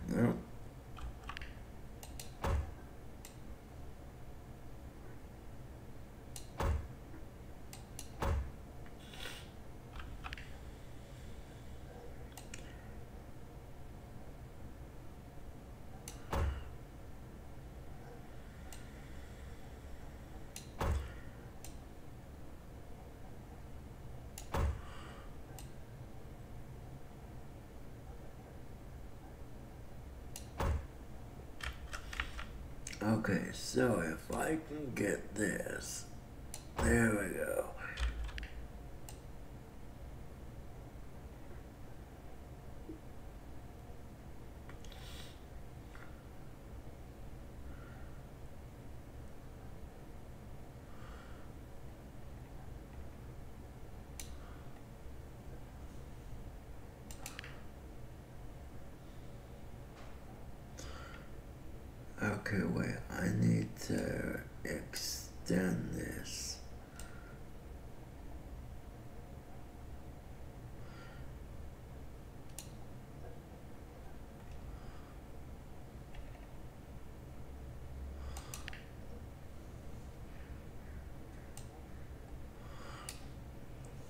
No. Okay, so if I can get this, there we go. Okay, wait, I need to extend this.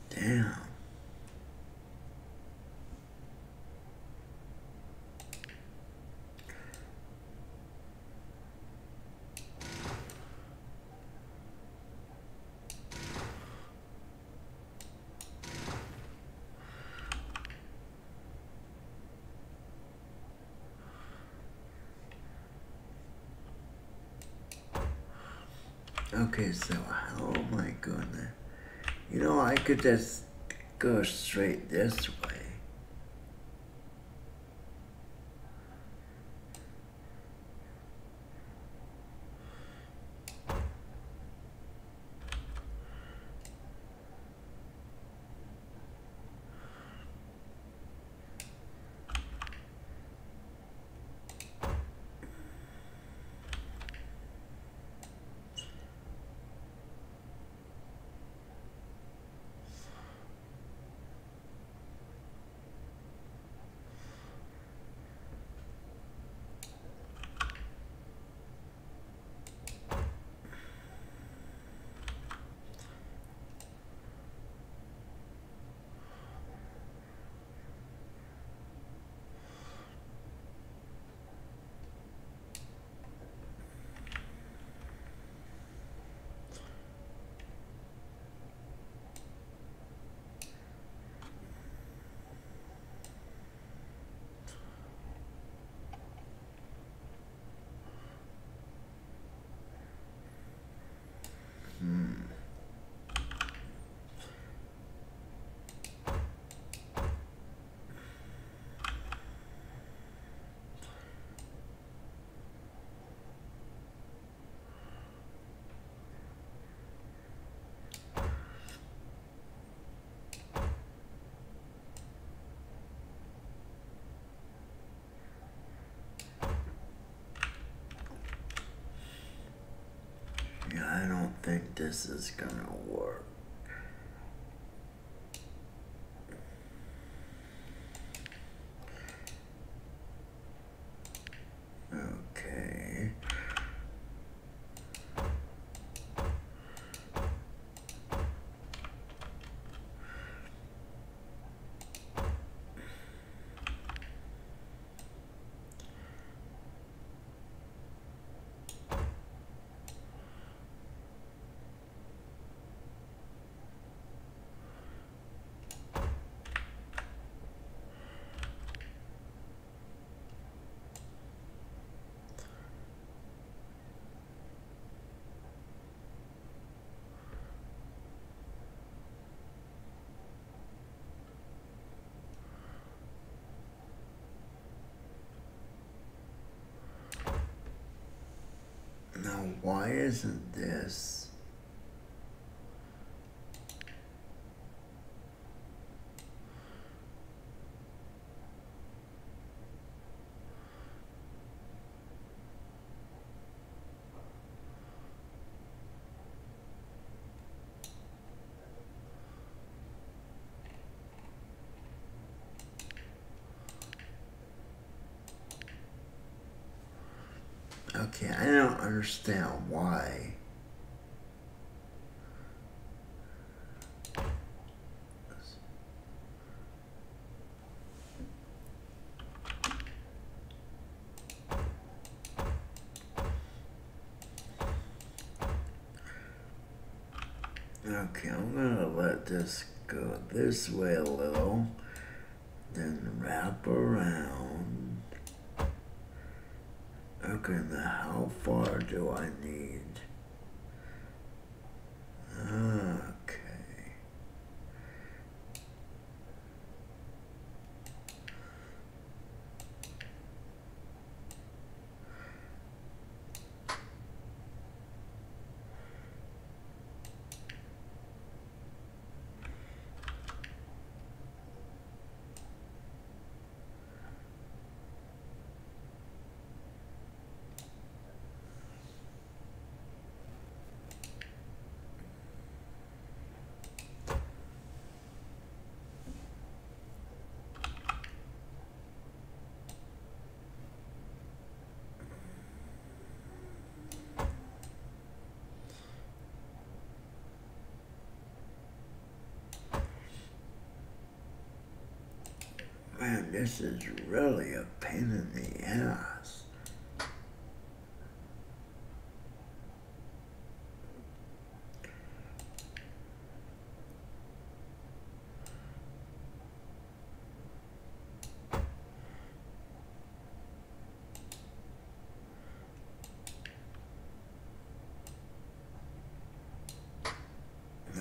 Damn. Okay, so how am I gonna... You know, I could just go straight this way. think this is gonna work. Okay. Now, why isn't this? Okay, I don't understand why. Okay, I'm gonna let this go this way a little, then wrap around. Okay, now how far do I need? Okay. Man, this is really a pain in the ass.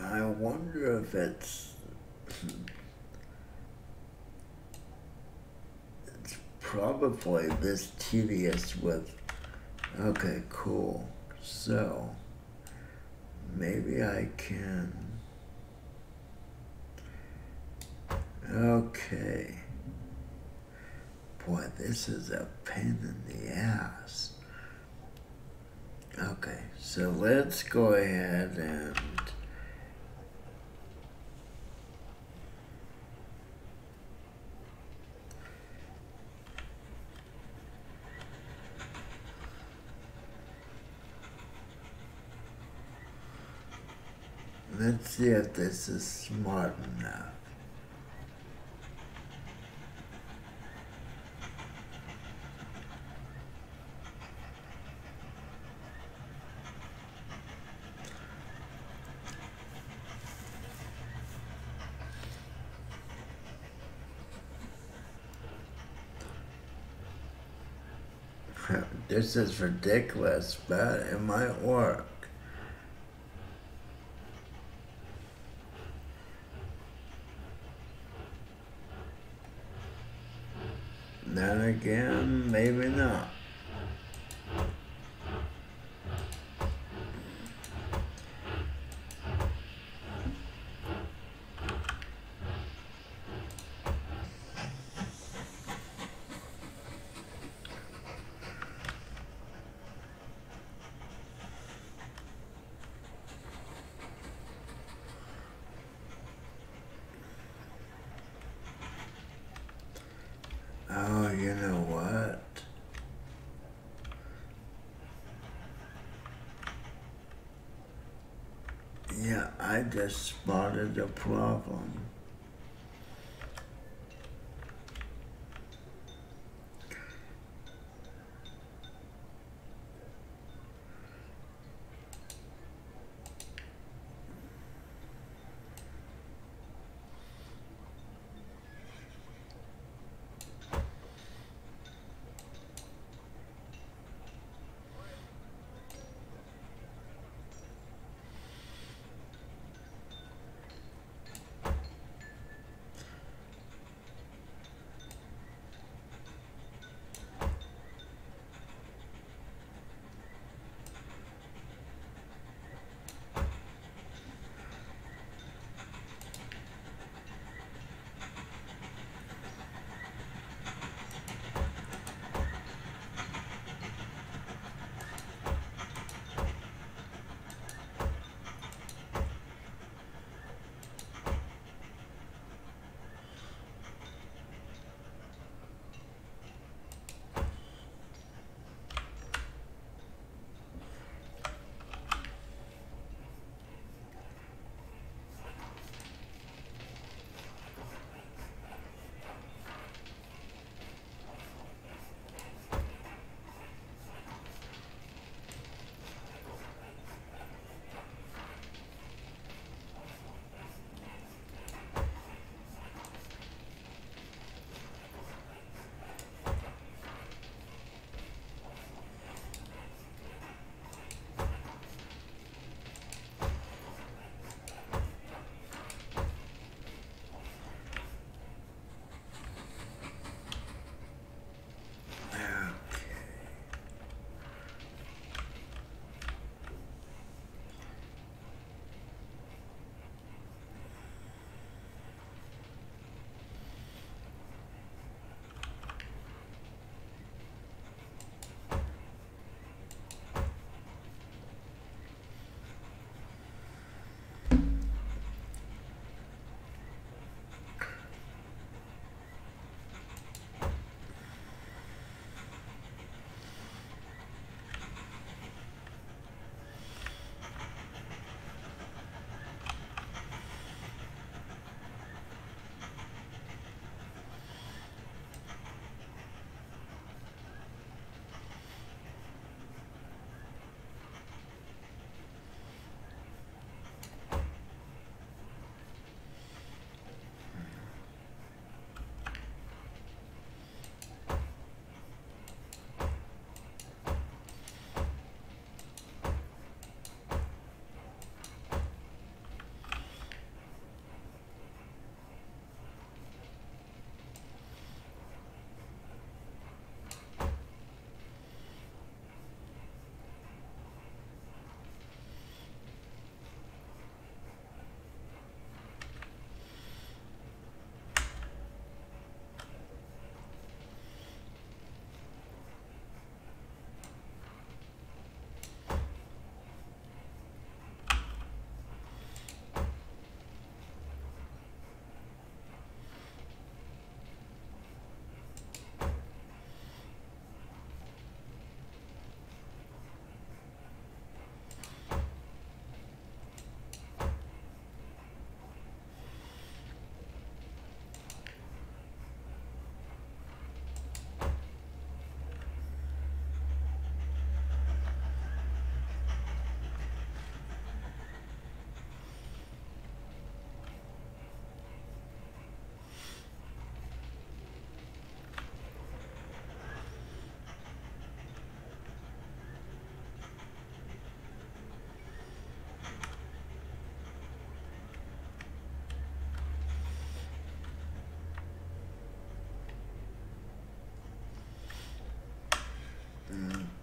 I wonder if it's probably this tedious with. Okay, cool. So maybe I can. Okay. Boy, this is a pain in the ass. Okay, so let's go ahead and let's see if this is smart enough. This is ridiculous, but it might work. Then again, maybe not. I just spotted a problem.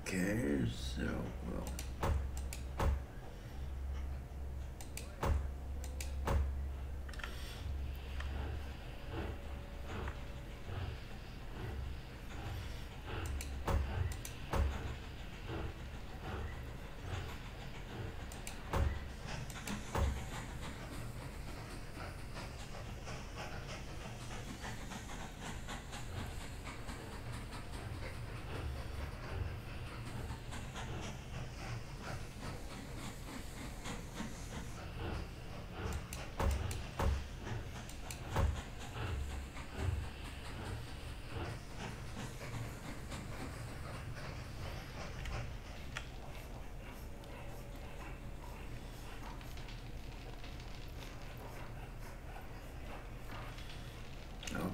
Okay, so, well.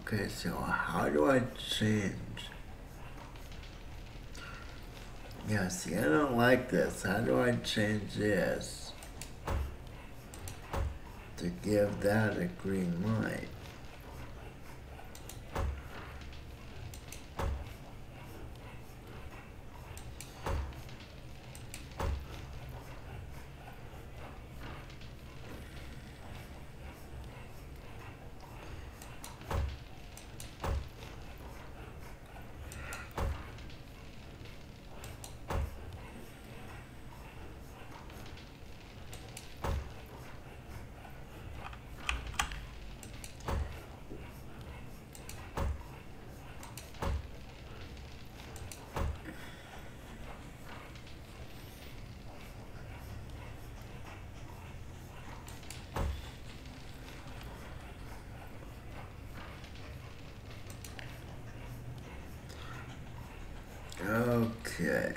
Okay, so how do I change? Yeah, see, I don't like this. How do I change this to give that a green light? Okay.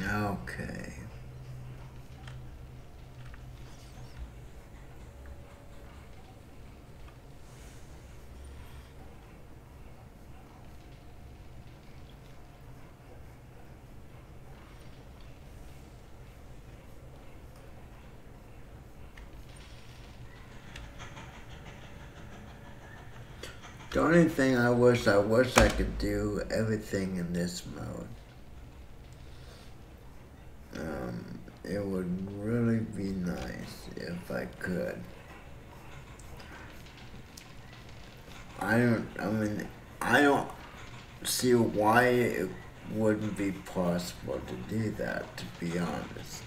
Okay. The only thing I wish I could do everything in this mode. It would really be nice if I could. I don't see why it wouldn't be possible to do that, to be honest.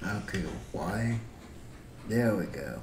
Okay, why? There we go.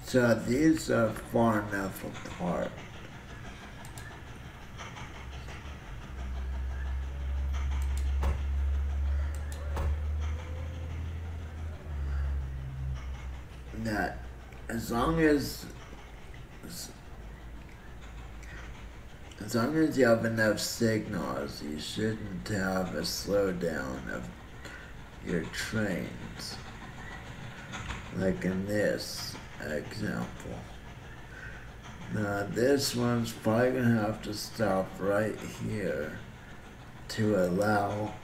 So these are far enough apart. That as long as you have enough signals, you shouldn't have a slowdown of your trains. Like in this example. Now this one's probably gonna have to stop right here to allow,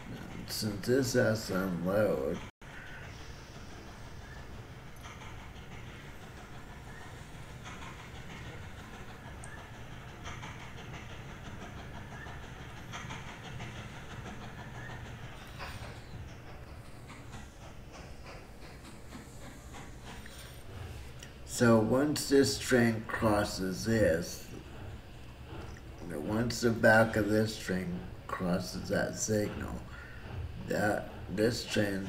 since this has to unload. So once this train crosses this, once the back of this train crosses that signal, this train's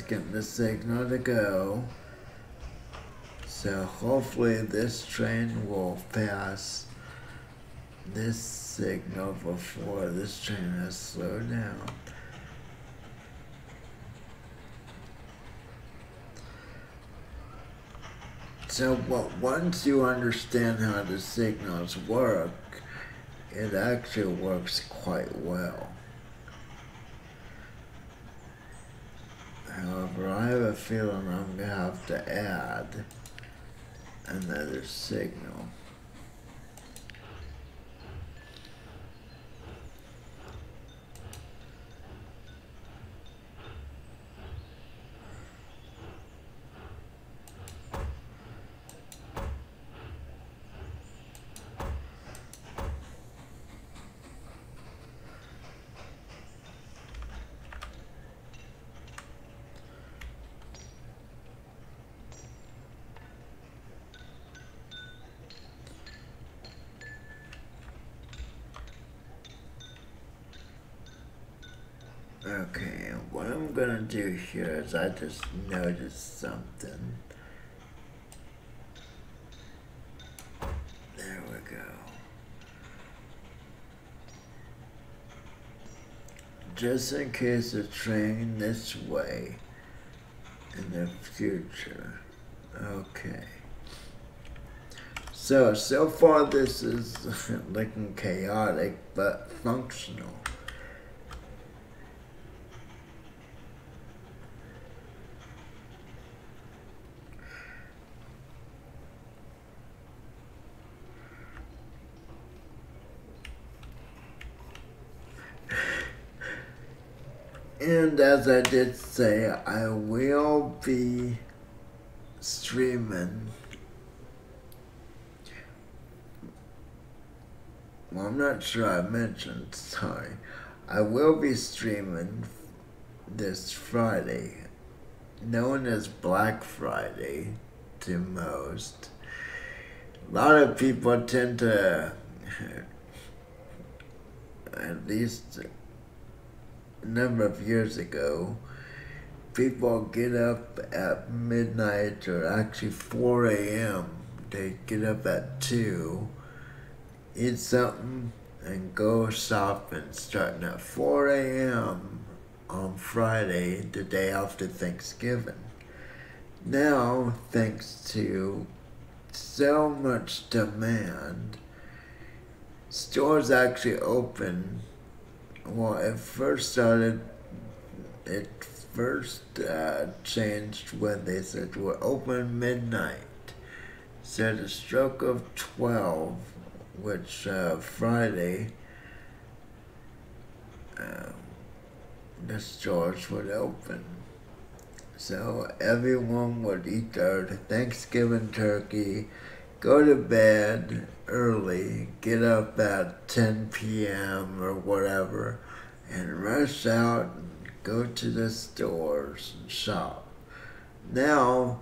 getting the signal to go. So hopefully this train will pass this signal before this train has slowed down. So once you understand how the signals work, it actually works quite well. However, I have a feeling I'm going to have to add another signal. Okay, what I'm gonna do here is I just noticed something. There we go. Just in case a train this way in the future. Okay. So far this is looking chaotic, but functional. And as I did say, I will be streaming. Well, I'm not sure I mentioned, sorry. I will be streaming this Friday, known as Black Friday to most. A lot of people tend to, at least a number of years ago, people get up at midnight or actually 4 a.m. They get up at 2, eat something, and go shopping starting at 4 a.m. on Friday, the day after Thanksgiving. Now, thanks to so much demand, stores actually open. Well, it first changed when they said we're open midnight. So at the stroke of 12, which Friday, the stores would open. So everyone would eat their Thanksgiving turkey, go to bed early, get up at 10 p.m. or whatever, and rush out and go to the stores and shop. Now,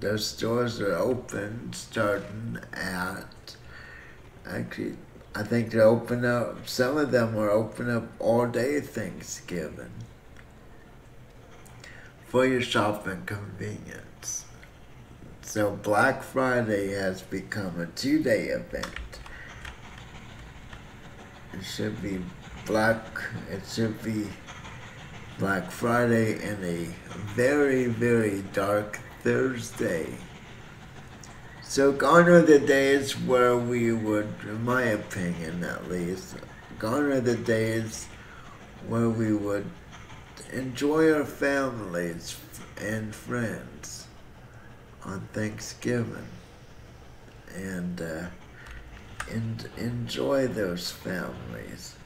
the stores are open starting at, actually, I think they're open up, some of them are open up all day Thanksgiving for your shopping convenience. So Black Friday has become a 2-day event. It should be Black Friday and a very, very dark Thursday. So gone are the days where we would, in my opinion at least, gone are the days where we would enjoy our families and friends on Thanksgiving and enjoy those families.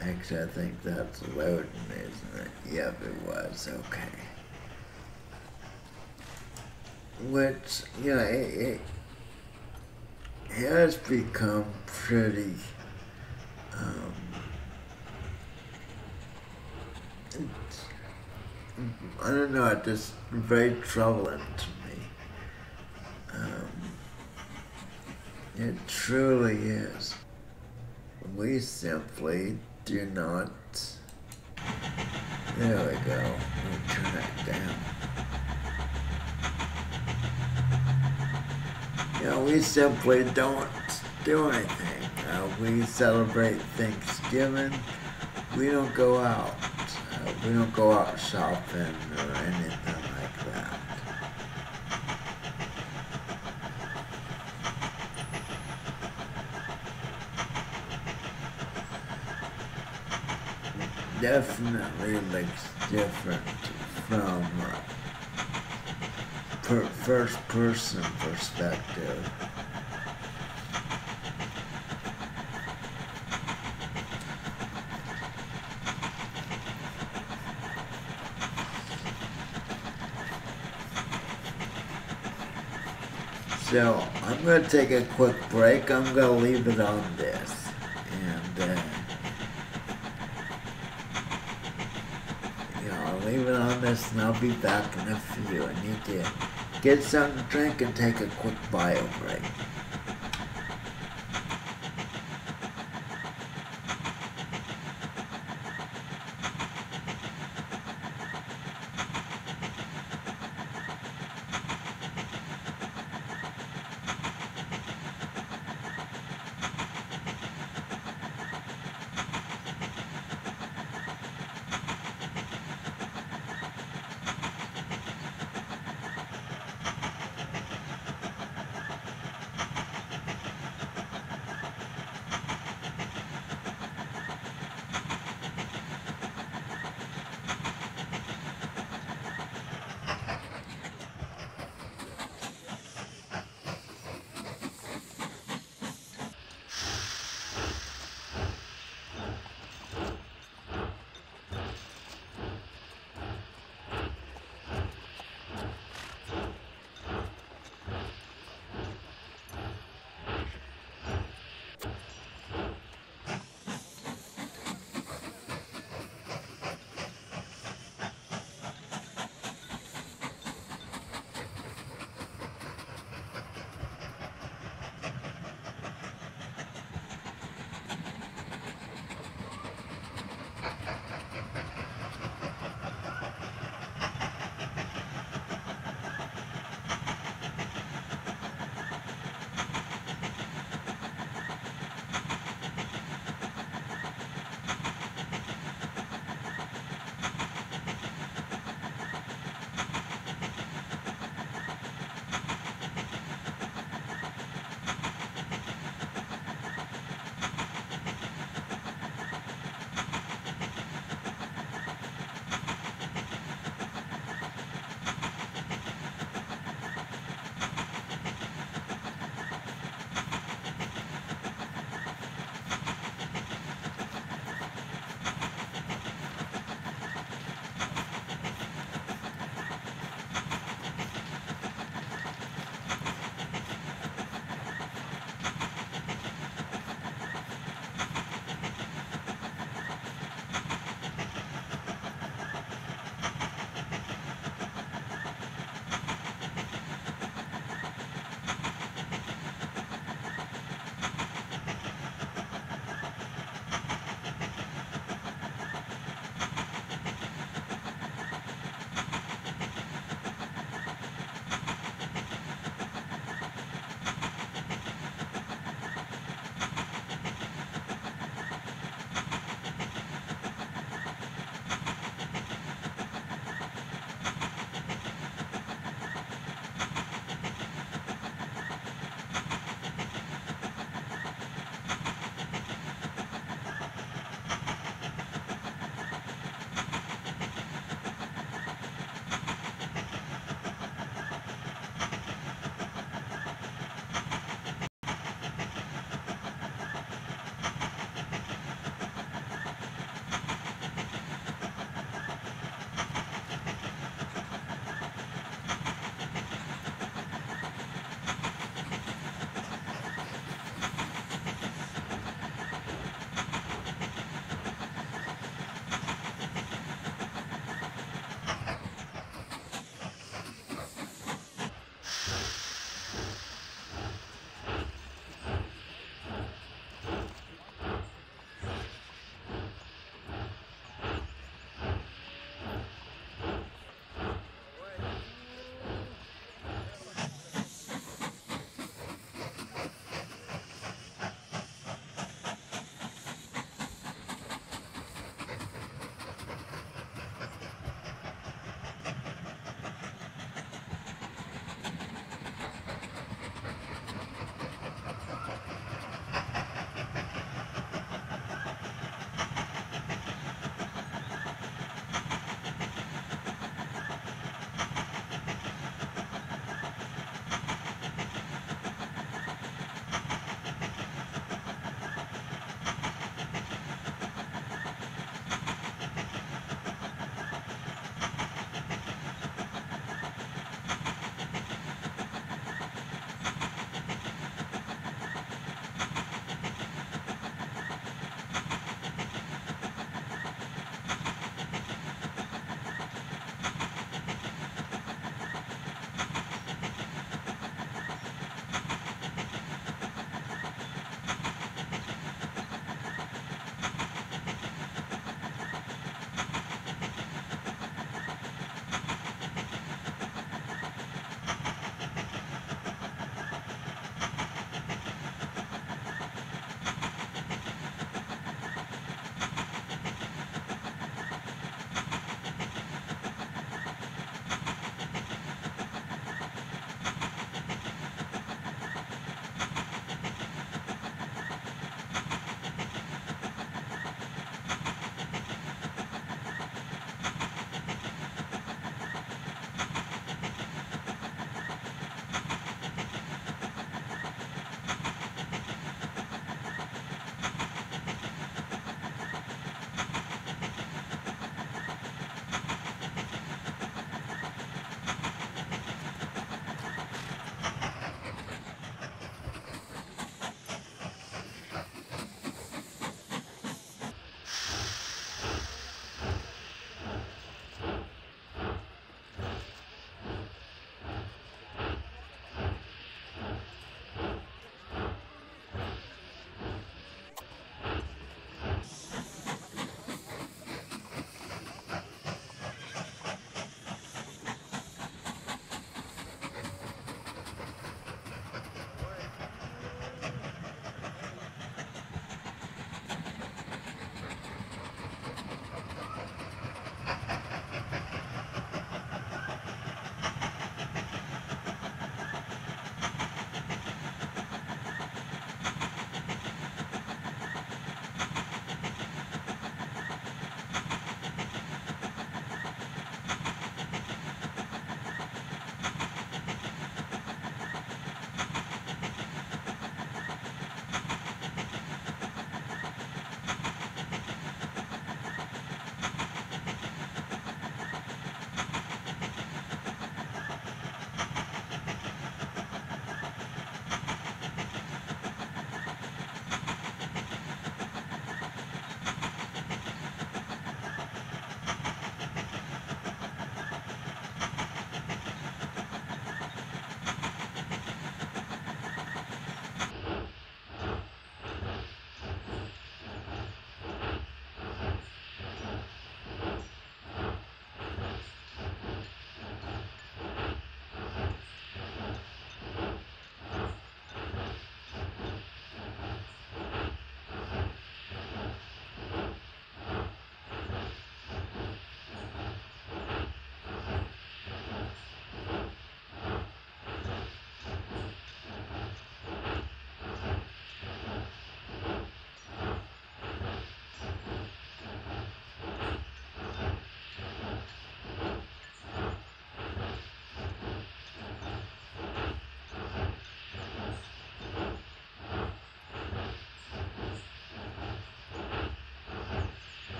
Actually, I think that's loading, isn't it? Yep, it was. Okay. Which, it has become pretty, I don't know, it's just very troubling to me. It truly is. We simply do not. There we go. We'll turn that down. We simply don't do anything. We celebrate Thanksgiving. We don't go out. We don't go out shopping or anything like that. Definitely looks different from first person perspective. So I'm going to take a quick break. I'm going to leave it on this. And I'll leave it on this and I'll be back in a few. I need to get something to drink and take a quick bio break.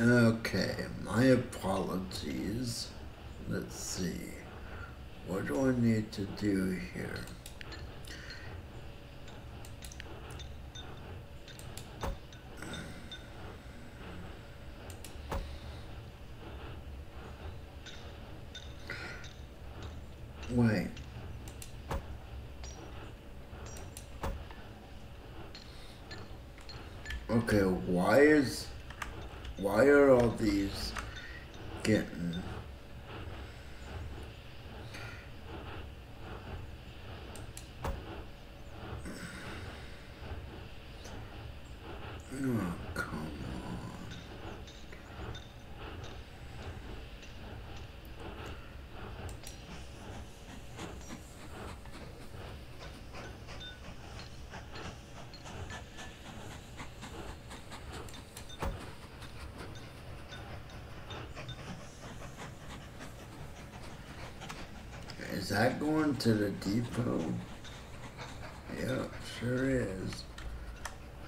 Okay, my apologies. Let's see. What do I need to do here? Wait. Okay, why are all these getting... Oh, come on. Is that going to the depot? Yep, sure is.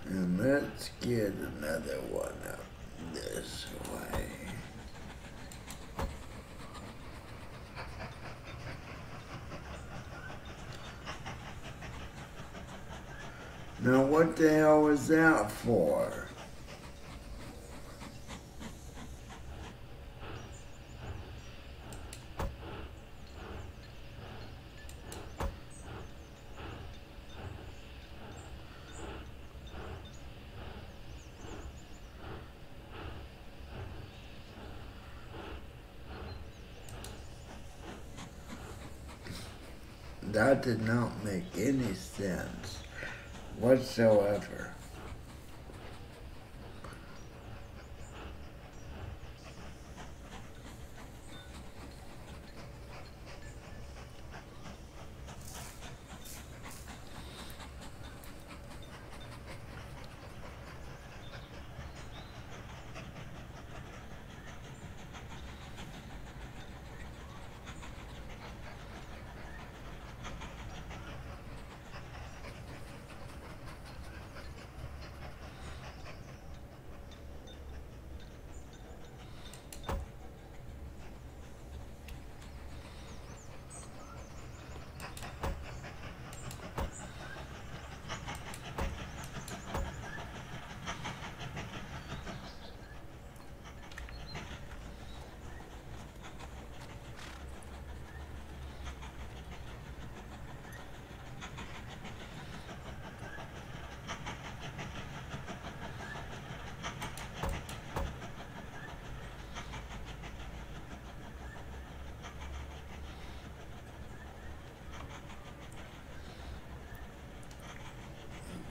And let's get another one up this way. Now what the hell was that for? That did not make any sense whatsoever.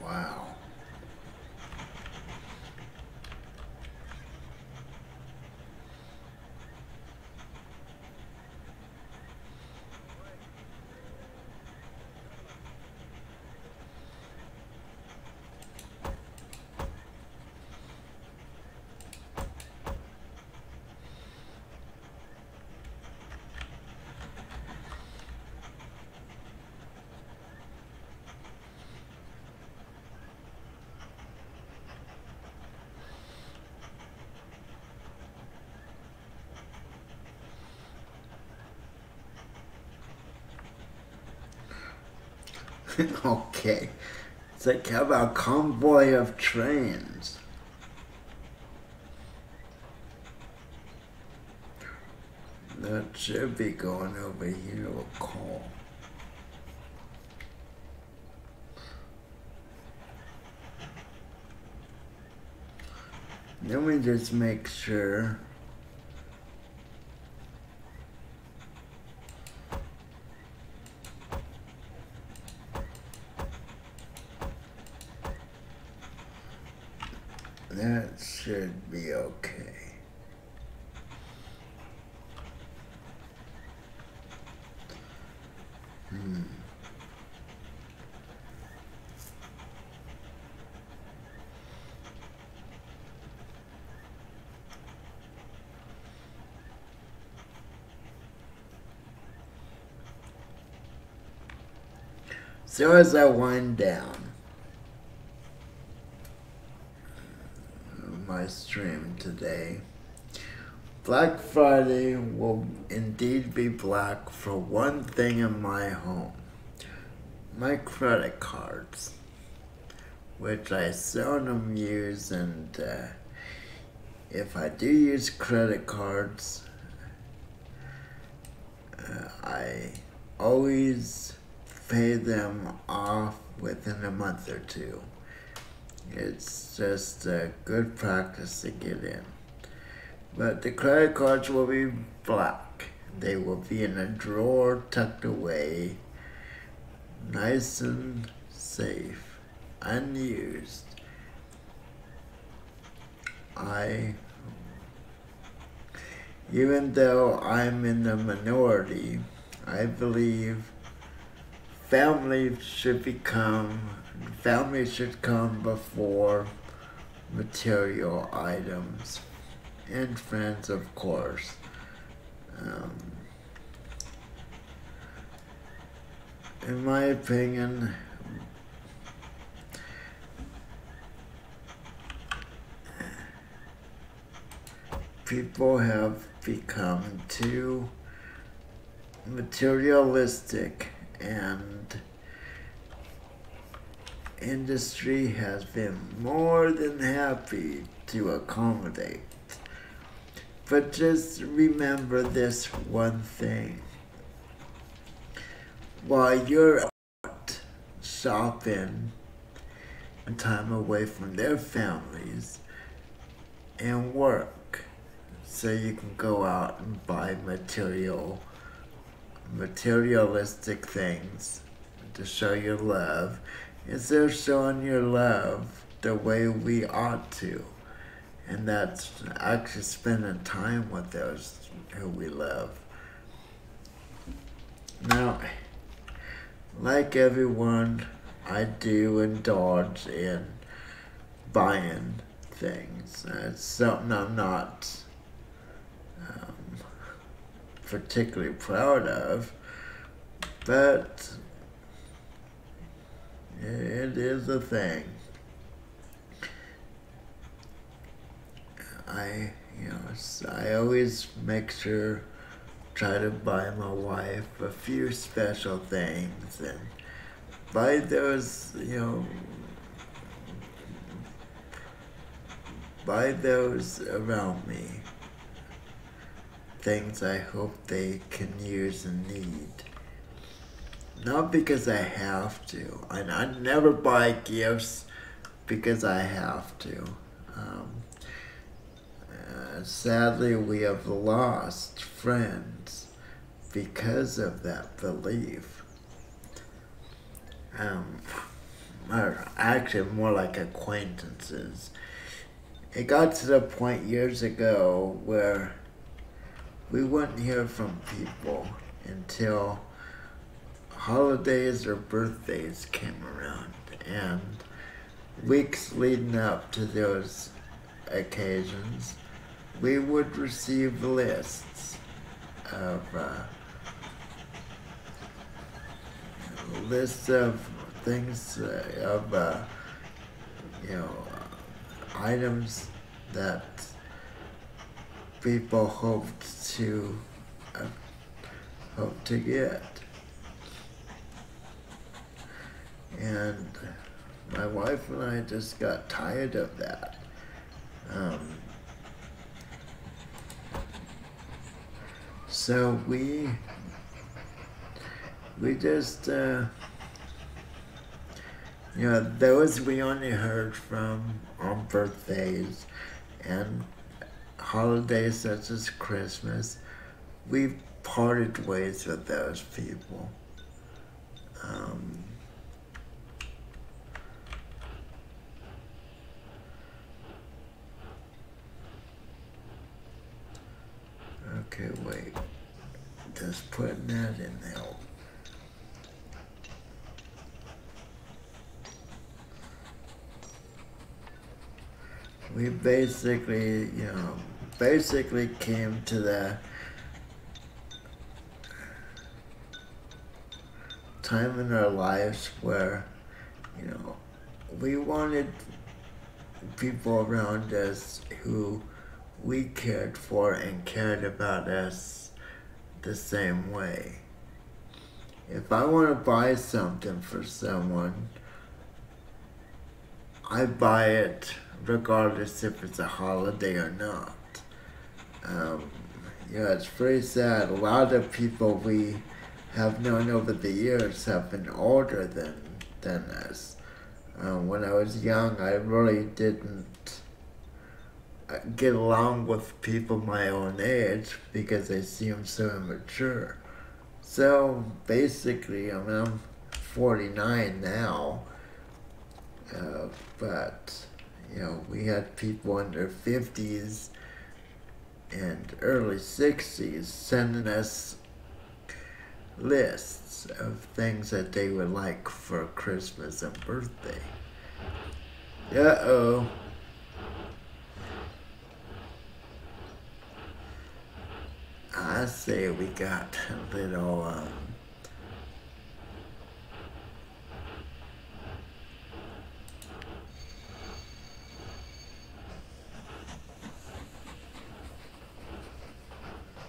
Wow. Okay. It's like, how about convoy of trains? That should be going over here to a call. Let me just make sure. That should be okay. So as I wind down my stream today, Black Friday will indeed be black for one thing in my home. My credit cards, which I seldom use, and if I do use credit cards, I always pay them off within a month or two. It's just a good practice to get in. But the credit cards will be black. They will be in a drawer tucked away, nice and safe, unused. Even though I'm in the minority, I believe family should come before material items, and friends, of course. In my opinion, people have become too materialistic, and industry has been more than happy to accommodate. But just remember this one thing. While you're out shopping and time away from their families and work, so you can go out and buy materialistic things to show your love, instead of showing your love the way we ought to. And that's actually spending time with those who we love. Now, like everyone, I do indulge in buying things. It's something I'm not particularly proud of, but it is a thing. I always try to buy my wife a few special things, and buy those, buy those around me. Things I hope they can use and need. Not because I have to. I never buy gifts because I have to. Sadly, we have lost friends because of that belief. Or actually, more like acquaintances. It got to the point years ago where we wouldn't hear from people until holidays or birthdays came around, and weeks leading up to those occasions, we would receive lists of things items that people hoped to get. And my wife and I just got tired of that. So we just, those we only heard from on birthdays and holidays such as Christmas, we parted ways with those people. Okay, wait. Just putting that in there. We basically came to the time in our lives where, we wanted people around us who we cared for and cared about us the same way. If I want to buy something for someone, I buy it regardless if it's a holiday or not. Um, it's pretty sad. A lot of people we have known over the years have been older than us. When I was young, I really didn't get along with people my own age because they seemed so immature. So basically, I'm 49 now, but we had people in their 50s and early 60s sending us lists of things that they would like for Christmas and birthday. Uh-oh. I say we got a little,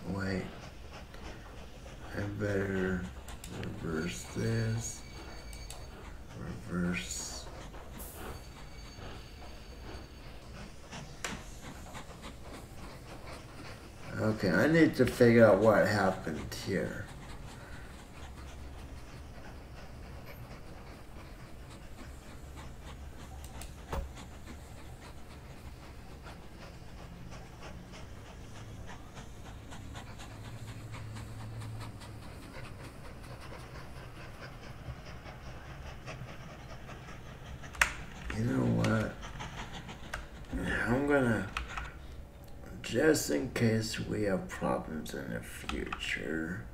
wait, I better reverse this, reverse. Okay, I need to figure out what happened here. You know what? I'm gonna, just in case we have problems in the future,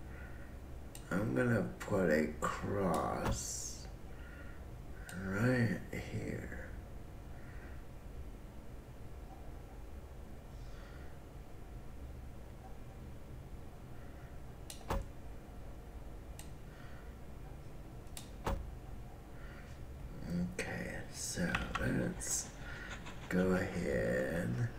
I'm gonna put a cross right here. Okay, so let's go ahead.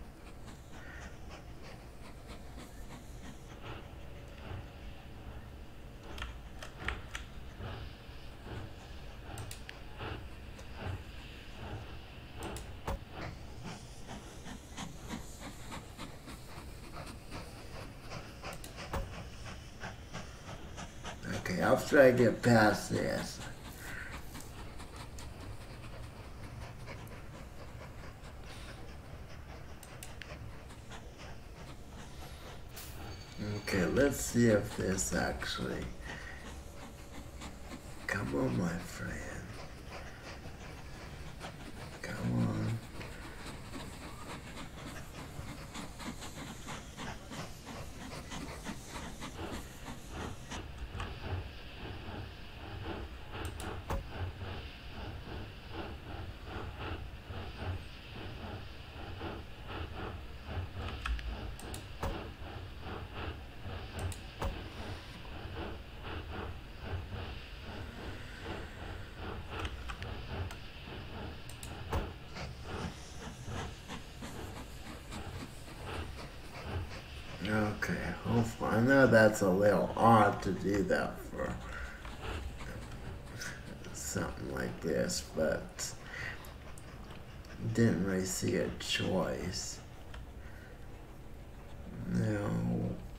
Okay, after I get past this, okay, let's see if this actually, come on my friend, come on. Okay, hopefully, I know that's a little odd to do that for something like this, but didn't really see a choice. Now,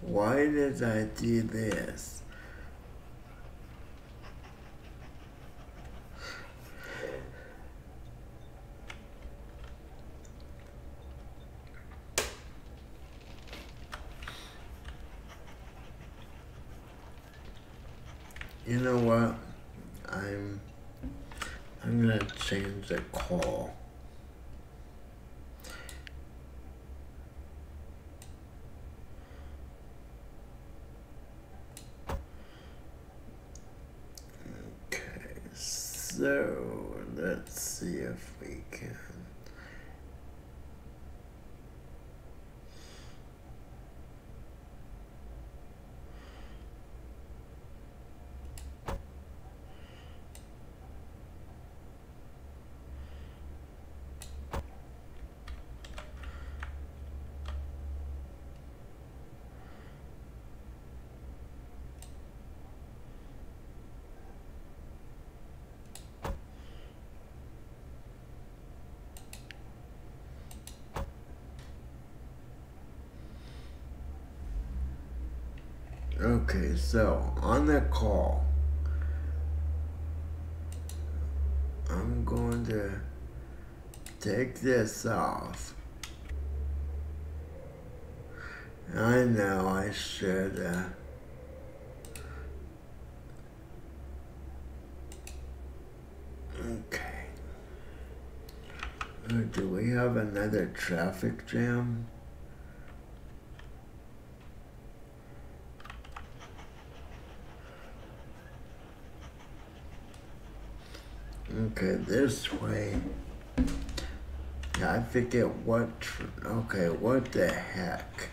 why did I do this? You know what? I'm gonna change the call. Okay, so let's see if we can. Okay, so on the call, I'm going to take this off. I know I should, okay. Do we have another traffic jam? Okay, this way. Yeah, I forget what, okay, what the heck?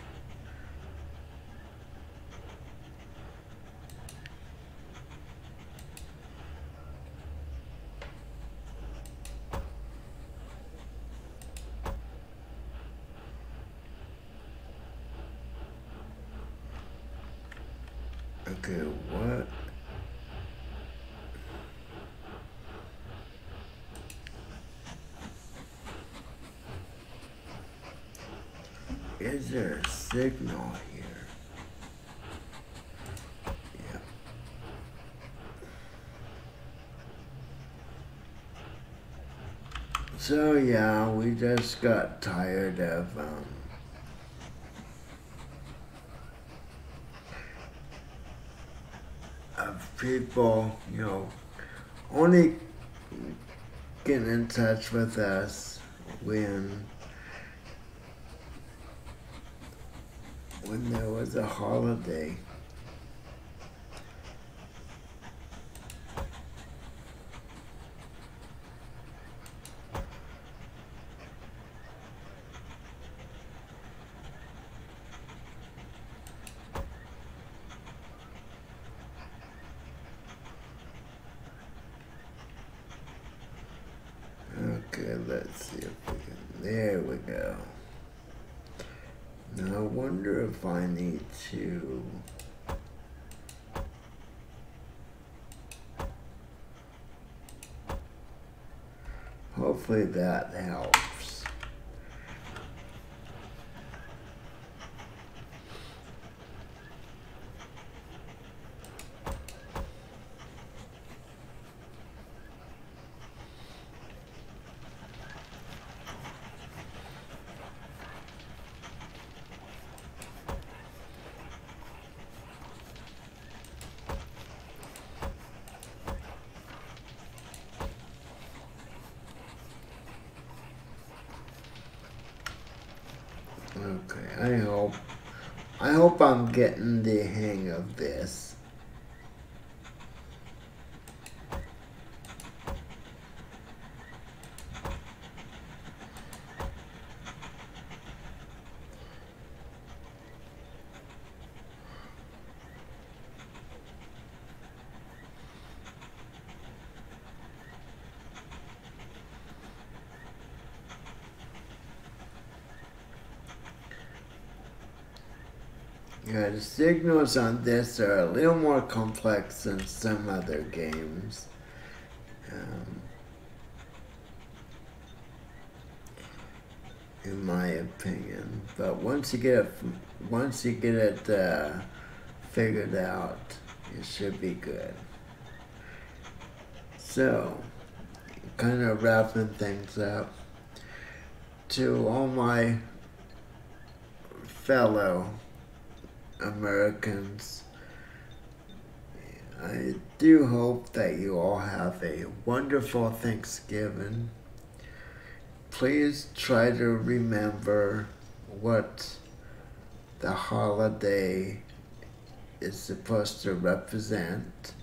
Okay, what? Is there a signal here? Yeah. So yeah, we just got tired of people, you know, only getting in touch with us when there was a holiday. Okay, let's see if we can, there we go. Now I wonder if I need to, hopefully that helps. Okay, I hope I'm getting the hang of this. Yeah, the signals on this are a little more complex than some other games. In my opinion, but once you get it figured out, it should be good. So, kind of wrapping things up, to all my fellow Americans, I do hope that you all have a wonderful Thanksgiving. Please try to remember what the holiday is supposed to represent,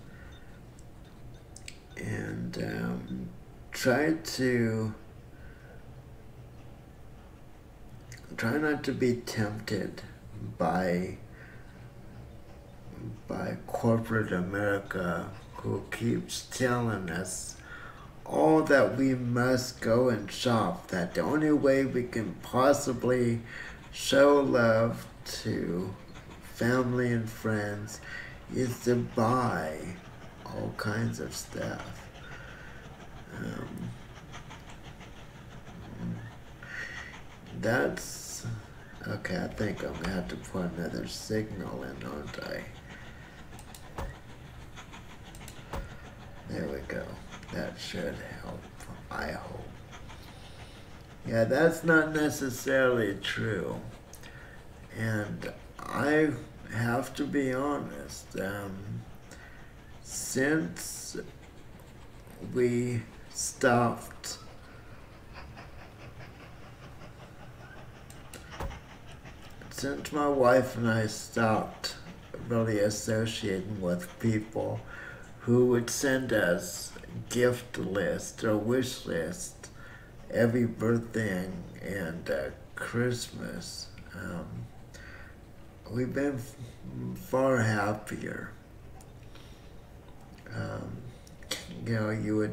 and try not to be tempted by corporate America, who keeps telling us all that we must go and shop, that the only way we can possibly show love to family and friends is to buy all kinds of stuff. That's okay. I think I'm gonna have to put another signal in, aren't I? go. That should help, I hope. Yeah, that's not necessarily true. And I have to be honest. Since we stopped since my wife and I stopped really associating with people who would send us gift lists or wish lists every birthday and Christmas, we've been far happier. Um, you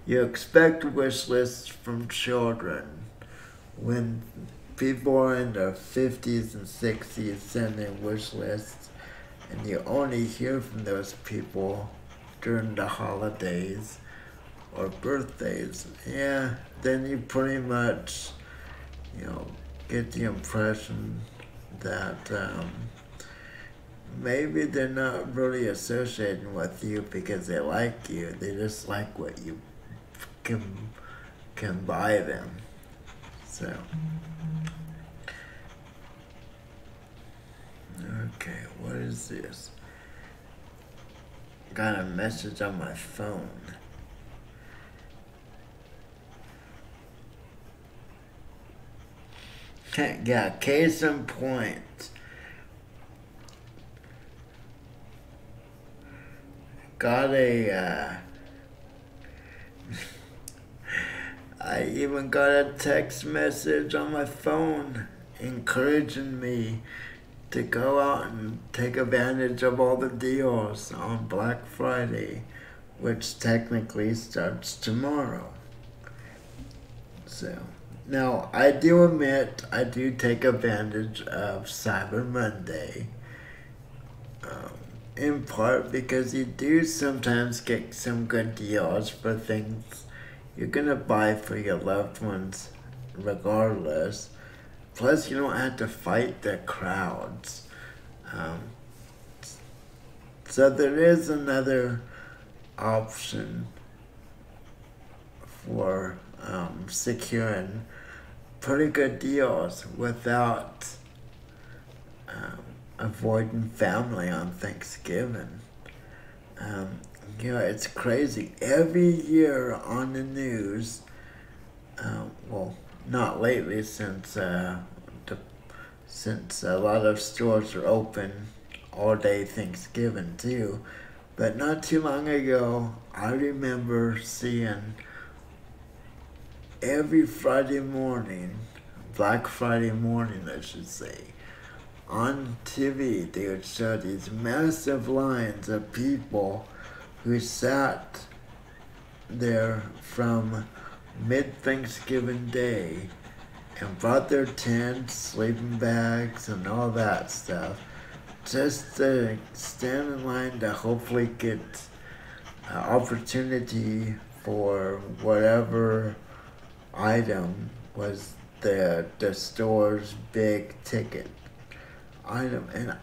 expect wish lists from children when people are in their 50s and 60s sending wish lists, and you only hear from those people during the holidays or birthdays. Yeah, then you pretty much, get the impression that maybe they're not really associating with you because they like you. They just like what you can buy them. So, okay, what is this? Got a message on my phone. Yeah, case in point. Got I even got a text message on my phone encouraging me to go out and take advantage of all the deals on Black Friday, which technically starts tomorrow. So, now I do admit I do take advantage of Cyber Monday, in part because you do sometimes get some good deals for things you're gonna buy for your loved ones regardless. Plus, you don't have to fight the crowds. So there is another option for securing pretty good deals without avoiding family on Thanksgiving. It's crazy. Every year on the news, well, not lately since since a lot of stores are open all day Thanksgiving too, but not too long ago, I remember seeing every Friday morning, Black Friday morning, I should say, on TV, they would show these massive lines of people who sat there from mid-Thanksgiving Day and brought their tents, sleeping bags, and all that stuff just to stand in line to hopefully get an opportunity for whatever item was the store's big ticket item. And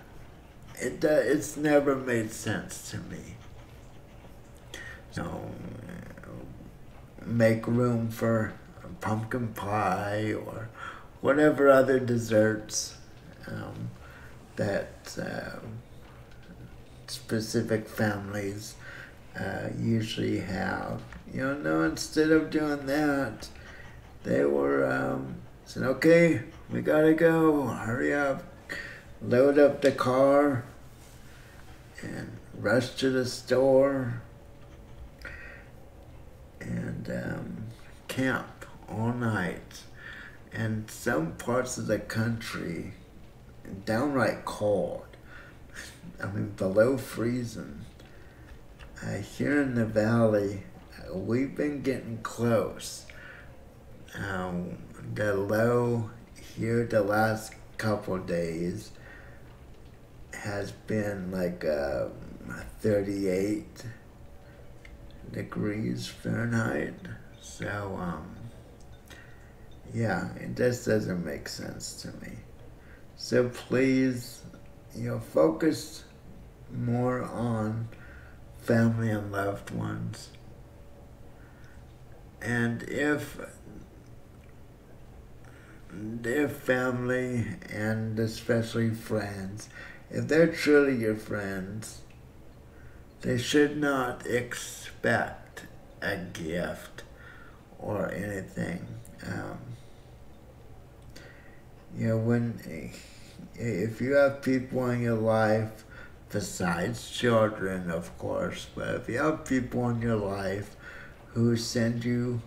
it's never made sense to me. So, make room for pumpkin pie or whatever other desserts that specific families usually have. No, instead of doing that, they were saying, okay, we gotta go, hurry up, load up the car, and rush to the store, and camp all night. And some parts of the country, downright cold. I mean, below freezing. Here in the valley, we've been getting close. The low here the last couple days has been like 38 degrees Fahrenheit. So, yeah, it just doesn't make sense to me. So please, focus more on family and loved ones. And if their family and especially friends, if they're truly your friends, they should not expect a gift or anything. If you have people in your life, besides children, of course, but if you have people in your life who send you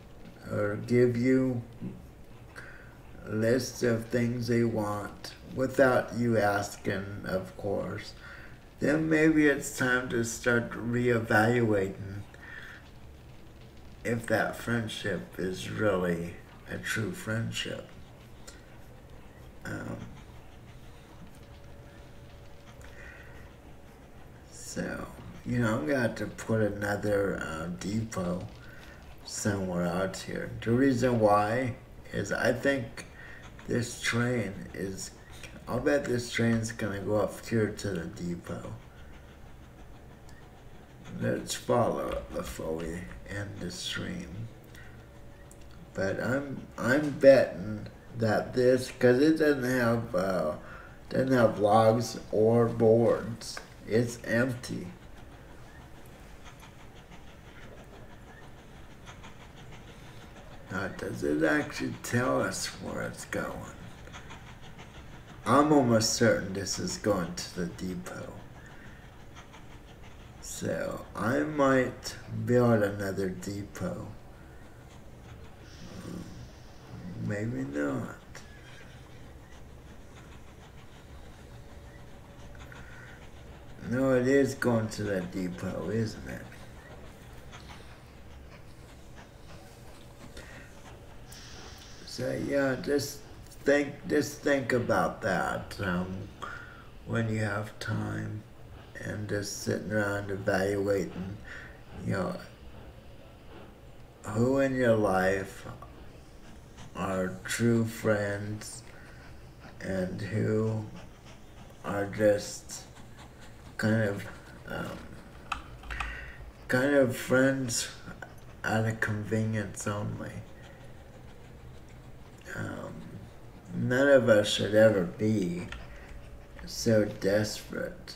or give you lists of things they want without you asking, of course, then maybe it's time to start reevaluating if that friendship is really a true friendship. Um, so, I'm going to have to put another depot somewhere out here. The reason why is I think I'll bet this train's gonna go up here to the depot. Let's follow it before we end the stream. But I'm betting that this, because it doesn't have logs or boards. It's empty. Now, does it actually tell us where it's going? I'm almost certain this is going to the depot. So, I might build another depot. Maybe not. No, it is going to the depot, isn't it? So yeah, just think about that when you have time, and just sitting around evaluating, who in your life are true friends and who are just kind of friends out of convenience only. None of us should ever be so desperate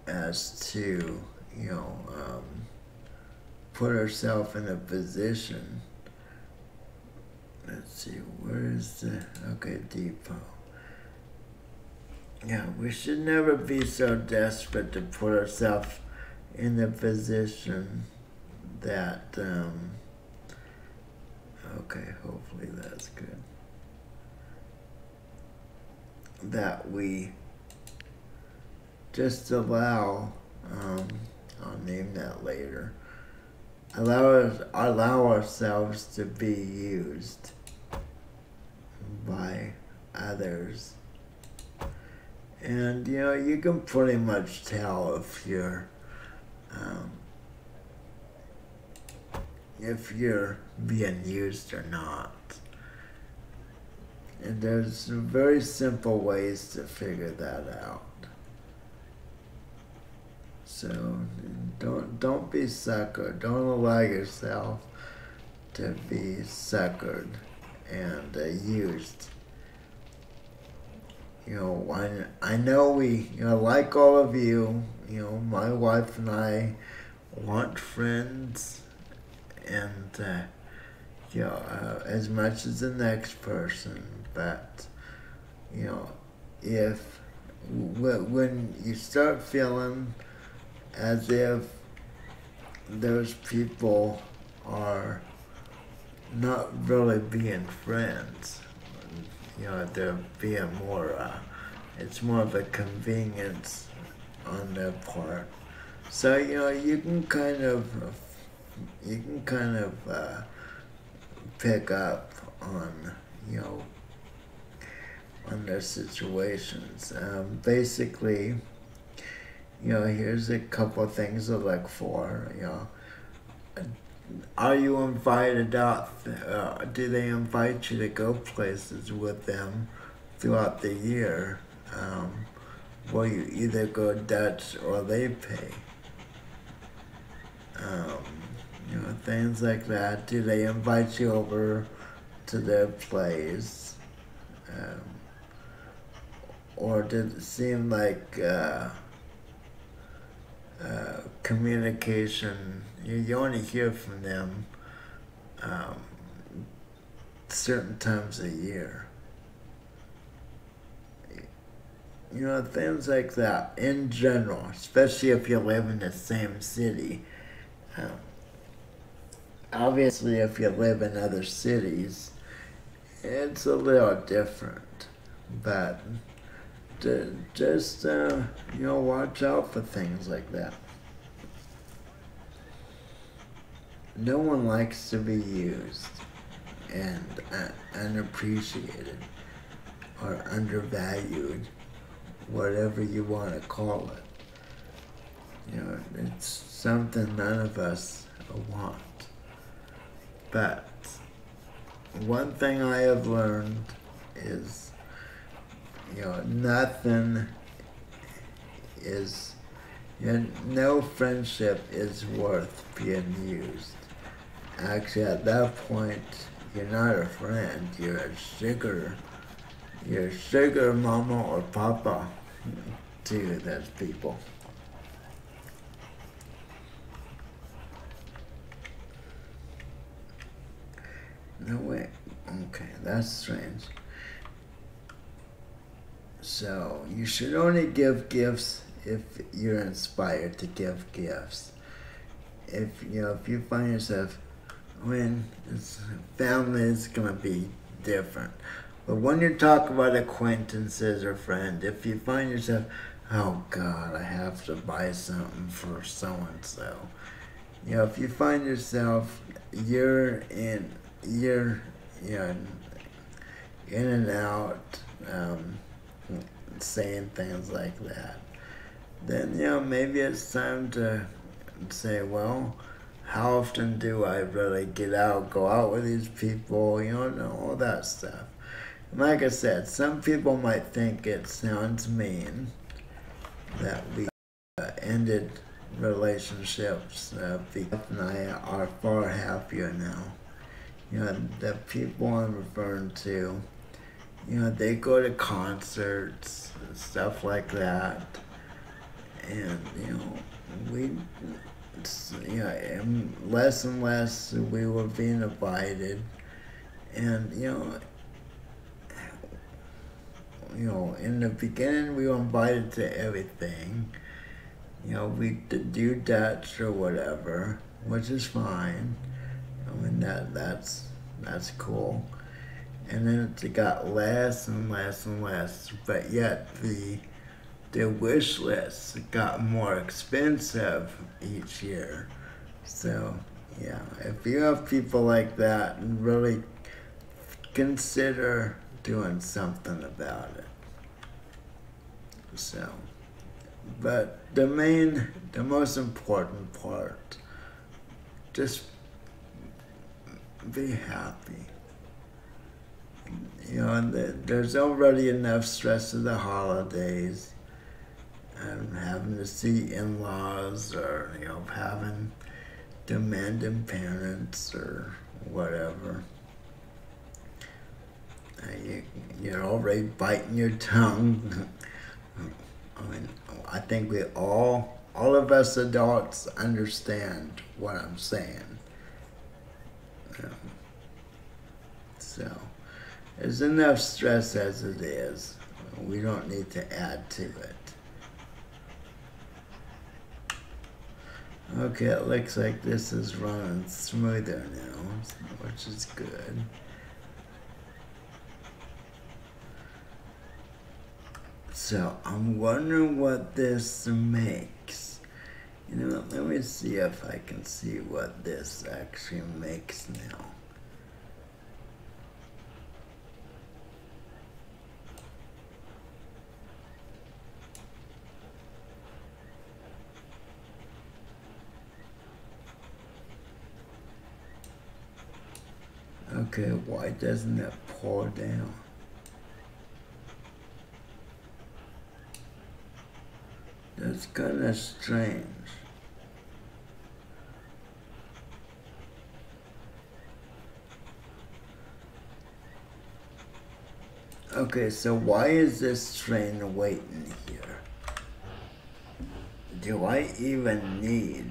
as to, put ourselves in a position. Let's see, where is depot. Yeah, we should never be so desperate to put ourselves in a position that, hopefully that's good, that we just allow, I'll name that later, allow ourselves to be used by others. And, you can pretty much tell if you're being used or not. And there's very simple ways to figure that out. So don't be suckered. Don't allow yourself to be suckered and used. I know like all of you, my wife and I want friends, and as much as the next person, but when you start feeling as if those people are not really being friends, they're being more, it's more of a convenience on their part. So, you can kind of pick up on, on their situations. Basically, here's a couple of things to look for, Are you invited out? Do they invite you to go places with them throughout the year? Will you either go Dutch or they pay? things like that? Do they invite you over to their place? Um, or did it seem like communication, you only hear from them um, certain times a year? You know, things like that in general, especially if you live in the same city. Um, Obviously, if you live in other cities, it's a little different. But just, watch out for things like that. No one likes to be used and unappreciated or undervalued, whatever you want to call it. You know, it's something none of us want. But one thing I have learned is, nothing is, no friendship is worth being used. Actually, at that point, you're not a friend. You're a sugar mama or papa to those people. No way. Okay, that's strange. So you should only give gifts if you're inspired to give gifts. If you find yourself, family is gonna be different. But when you talk about acquaintances or friends, if you find yourself, oh God, I have to buy something for so and so. If you find yourself, you're in and out, saying things like that, then maybe it's time to say, well, how often do I really go out with these people, and all that stuff. And like I said, some people might think it sounds mean that we ended relationships. Because and I are far happier now. The people I'm referring to, they go to concerts and stuff like that. And, we, less and less we were being invited. And, in the beginning we were invited to everything. We do Dutch or whatever, which is fine. That's cool. And then it got less and less and less, but yet the wish list got more expensive each year. So yeah, if you have people like that, really consider doing something about it. So, but the most important part, just be happy. And there's already enough stress of the holidays, and having to see in-laws, or having demanding parents or whatever. You're already biting your tongue. I think all of us adults understand what I'm saying. So, there's enough stress as it is. We don't need to add to it. Okay, it looks like this is running smoother now, which is good. So, I'm wondering what this makes. Let me see if I can see what this actually makes now. Okay, why doesn't it pour down? That's kind of strange. Okay, so why is this train waiting here? Do I even need...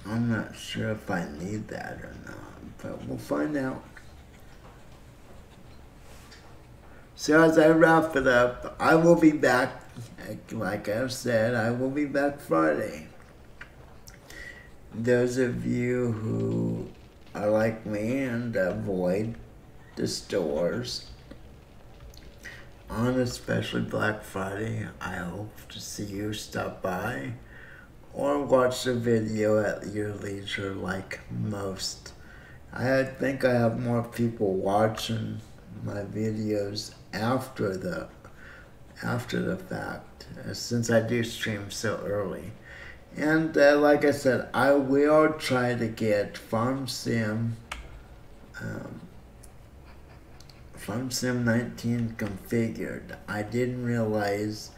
I'm not sure if I need that or not, but we'll find out. So as I wrap it up, I will be back, like I've said, I will be back Friday. Those of you who are like me and avoid the stores, on especially Black Friday, I hope to see you stop by or watch the video at your leisure like most. I think I have more people watching my videos after the fact, since I do stream so early. And like I said, I will try to get Farm Sim 19 configured. I didn't realize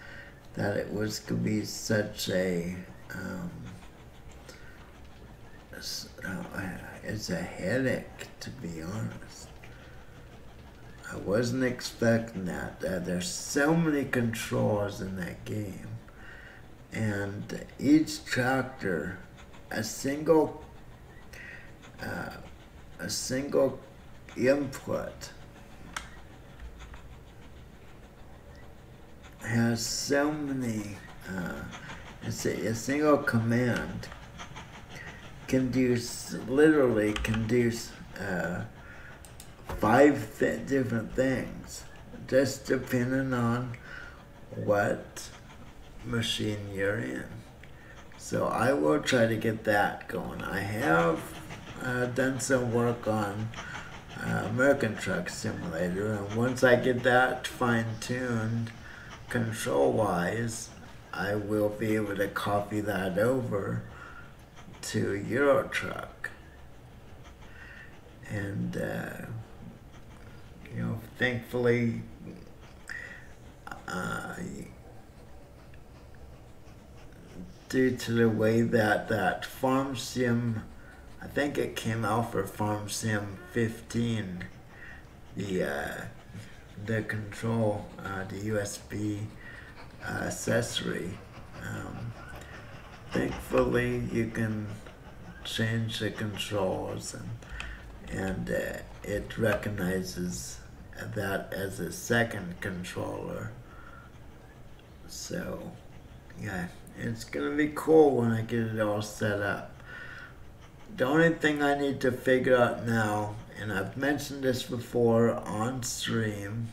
that it was going to be such a it's a headache, to be honest. I wasn't expecting that. There's so many controls in that game, and each tractor, a single input has so many. A single command literally can do 5 different things, just depending on what machine you're in. So I will try to get that going. I have done some work on American Truck Simulator, and once I get that fine-tuned control-wise, I will be able to copy that over to Euro Truck. And thankfully, due to the way that Farm Sim, I think it came out for Farm Sim 15, the control, the USB accessory. Thankfully, you can change the controls, and it recognizes that as a second controller. So, yeah, it's gonna be cool when I get it all set up. The only thing I need to figure out now, and I've mentioned this before on stream,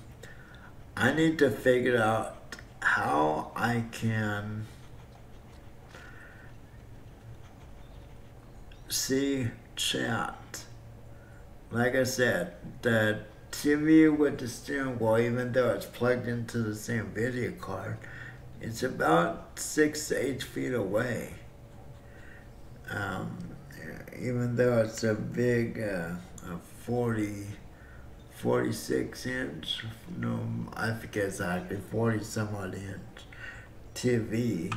I need to figure out how I can see chat. Like I said, the TV with the steering wheel, even though it's plugged into the same video card, it's about 6 to 8 feet away. Even though it's a big 46 inch, no, I forget exactly, 40 some odd inch TV.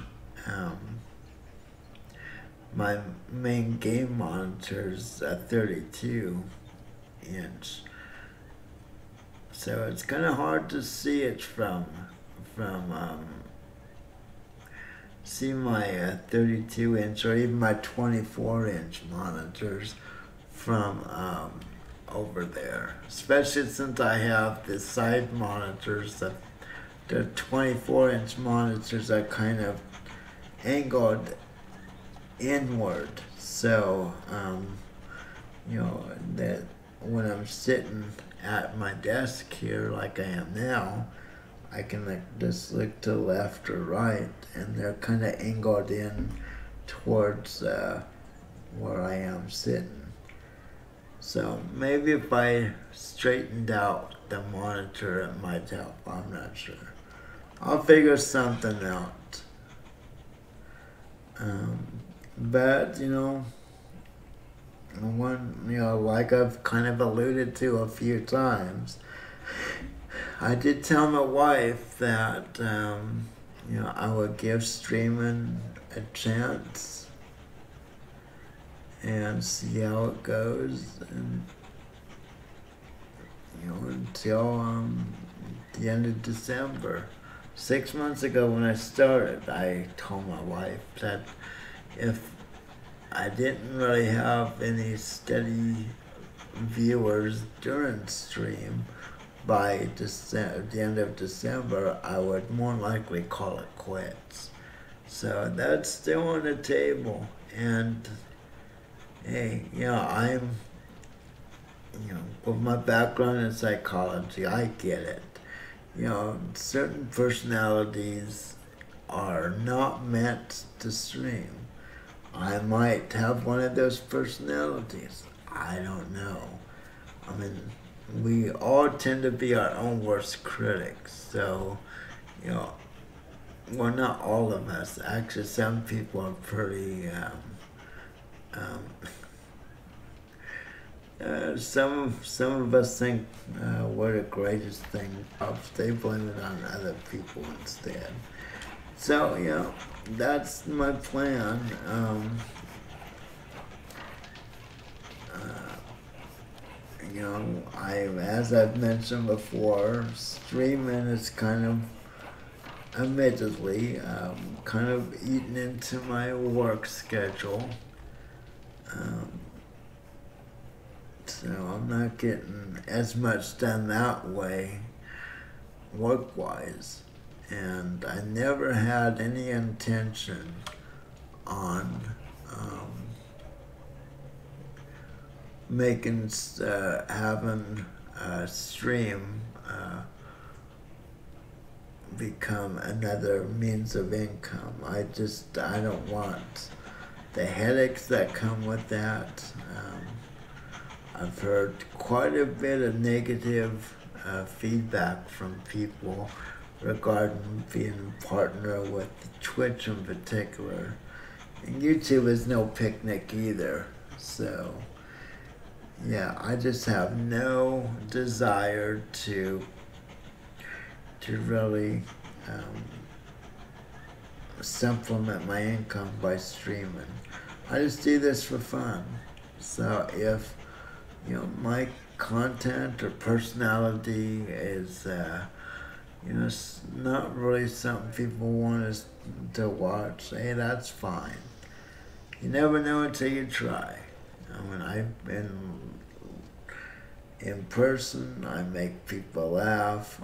My main game monitor's a 32 inch, so it's kind of hard to see it see my 32 inch or even my 24 inch monitors from over there, especially since I have the side monitors. The 24 inch monitors are kind of angled inward, so that when I'm sitting at my desk here like I am now, I can just look to left or right, and they're kind of angled in towards where I am sitting. So maybe if I straightened out the monitor, it might help. I'm not sure. I'll figure something out. But like I've kind of alluded to a few times, I did tell my wife that, I would give streaming a chance and see how it goes, and until the end of December. 6 months ago when I started, I told my wife that if I didn't really have any steady viewers during stream by the end of December, I would more likely call it quits. So that's still on the table, and hey, I'm, with my background in psychology, I get it. Certain personalities are not meant to stream. I might have one of those personalities. I don't know. I mean, we all tend to be our own worst critics. So, well, not all of us. Actually, some people are pretty, some of us think we're the greatest thing. They blame it on other people instead. So, that's my plan. As I've mentioned before, streaming is kind of, admittedly, kind of eaten into my work schedule. So I'm not getting as much done that way, work-wise. And I never had any intention on having a stream become another means of income. I don't want the headaches that come with that. I've heard quite a bit of negative feedback from people regarding being a partner with Twitch in particular. And YouTube is no picnic either. So, yeah, I just have no desire to really supplement my income by streaming. I just do this for fun. So if my content or personality is it's not really something people want us to watch, hey, that's fine. You never know until you try. I've been in person, I make people laugh,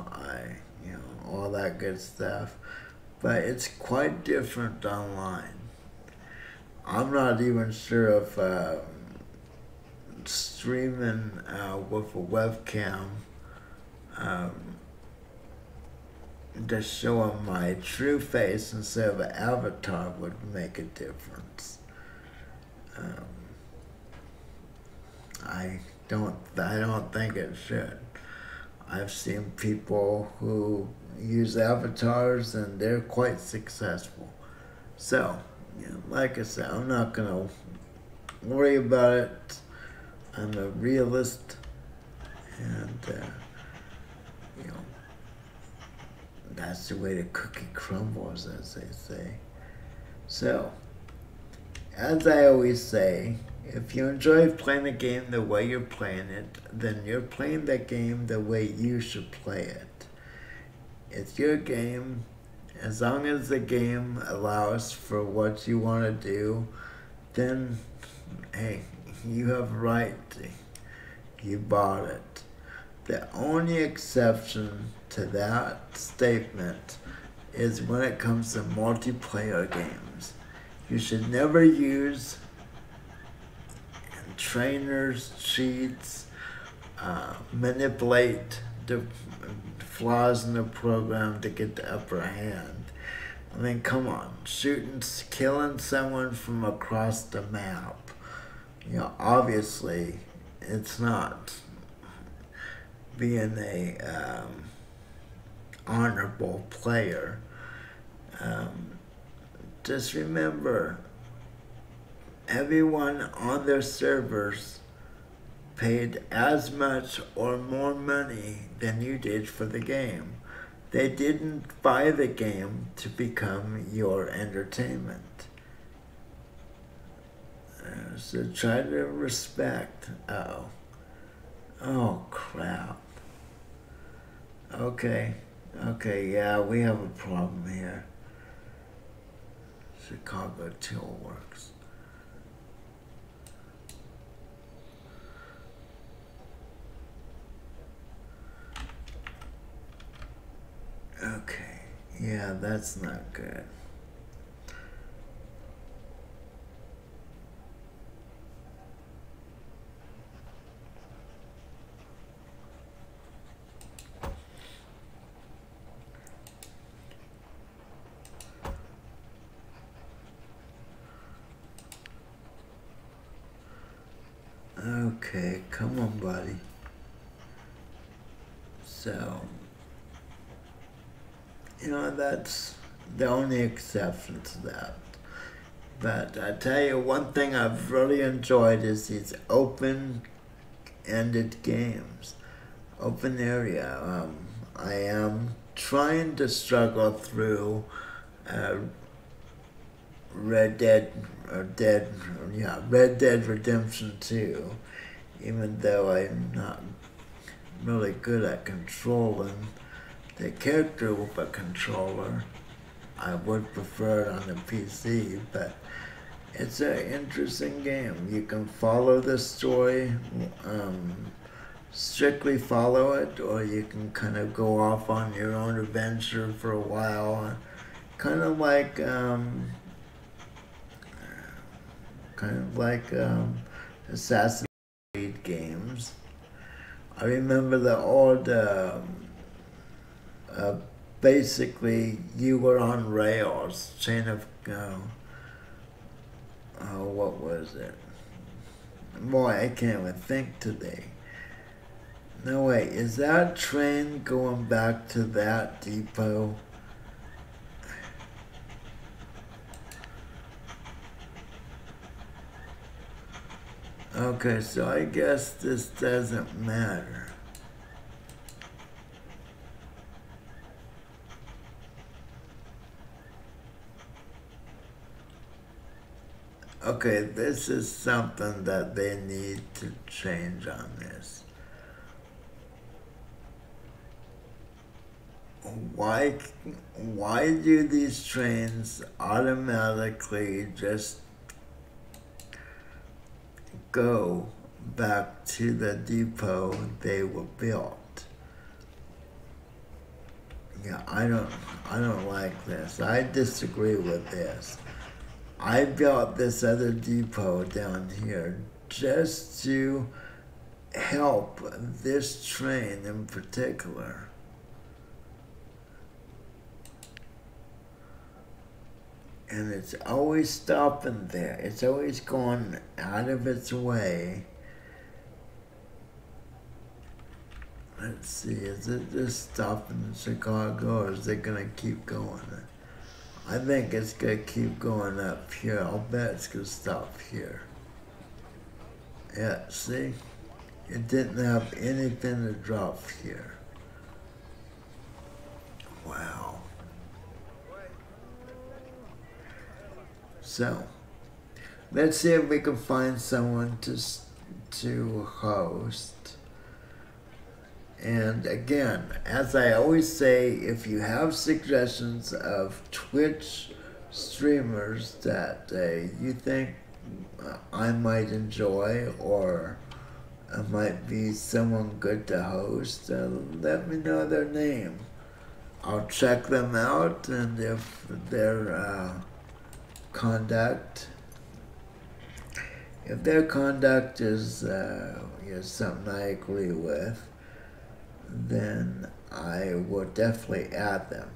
all that good stuff. But it's quite different online. I'm not even sure if streaming with a webcam, just showing my true face instead of an avatar would make a difference. I don't think it should. I've seen people who use avatars and they're quite successful. So, like I said, I'm not gonna worry about it. I'm a realist, and that's the way the cookie crumbles, as they say. So, as I always say, if you enjoy playing a game the way you're playing it, then you're playing the game the way you should play it. It's your game. As long as the game allows for what you want to do, then, hey, you have a right. You bought it. The only exception to that statement is when it comes to multiplayer games. You should never use trainers, cheats, manipulate the flaws in the program to get the upper hand. I mean, come on, killing someone from across the map. Obviously, it's not being a honorable player. Just remember, everyone on their servers paid as much or more money than you did for the game. They didn't buy the game to become your entertainment. So try to respect. Uh-oh. Oh, crap. Okay. Okay, yeah, we have a problem here. Chicago Till Works. Okay, yeah, that's not good. Okay, come on, buddy. So, that's the only exception to that. But I tell you, one thing I've really enjoyed is these open-ended games, open area. I am trying to struggle through uh, Red Dead Red Dead Redemption 2, even though I'm not really good at controlling the character with a controller. I would prefer it on the PC, but it's an interesting game. You can follow the story, strictly follow it, or you can kind of go off on your own adventure for a while. Kind of like, Assassin's Creed games. I remember the old, basically you were on rails, chain of, what was it? Boy, I can't even think today. No, wait, is that train going back to that depot? Okay, so I guess this doesn't matter. Okay, this is something that they need to change on this. Why do these trains automatically just go back to the depot they were built? Yeah, I don't like this. I disagree with this. I built this other depot down here just to help this train in particular. And it's always stopping there. It's always going out of its way. Let's see, is it just stopping in Chicago, or is it going to keep going? I think it's going to keep going up here. I'll bet it's going to stop here. Yeah, see? It didn't have anything to drop here. Wow. So, let's see if we can find someone to host. And again, as I always say, if you have suggestions of Twitch streamers that you think I might enjoy, or might be someone good to host, let me know their name. I'll check them out, and if their conduct is something I agree with, then I will definitely add them.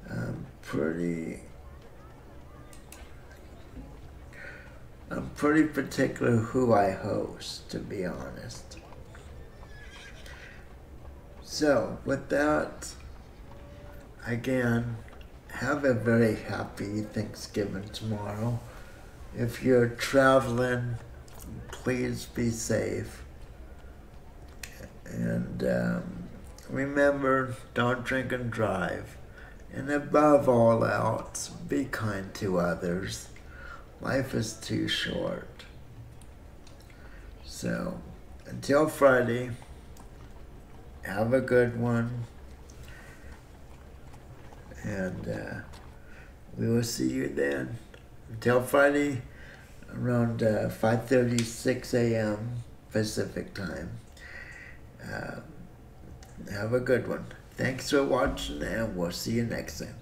I'm pretty particular who I host, to be honest. So, with that, again, have a very happy Thanksgiving tomorrow. If you're traveling, please be safe. And remember, don't drink and drive. And above all else, be kind to others. Life is too short. So, until Friday, have a good one. And we will see you then. Until Friday, around 5:36 a.m. Pacific time. Have a good one. Thanks for watching, and we'll see you next time.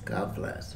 God bless.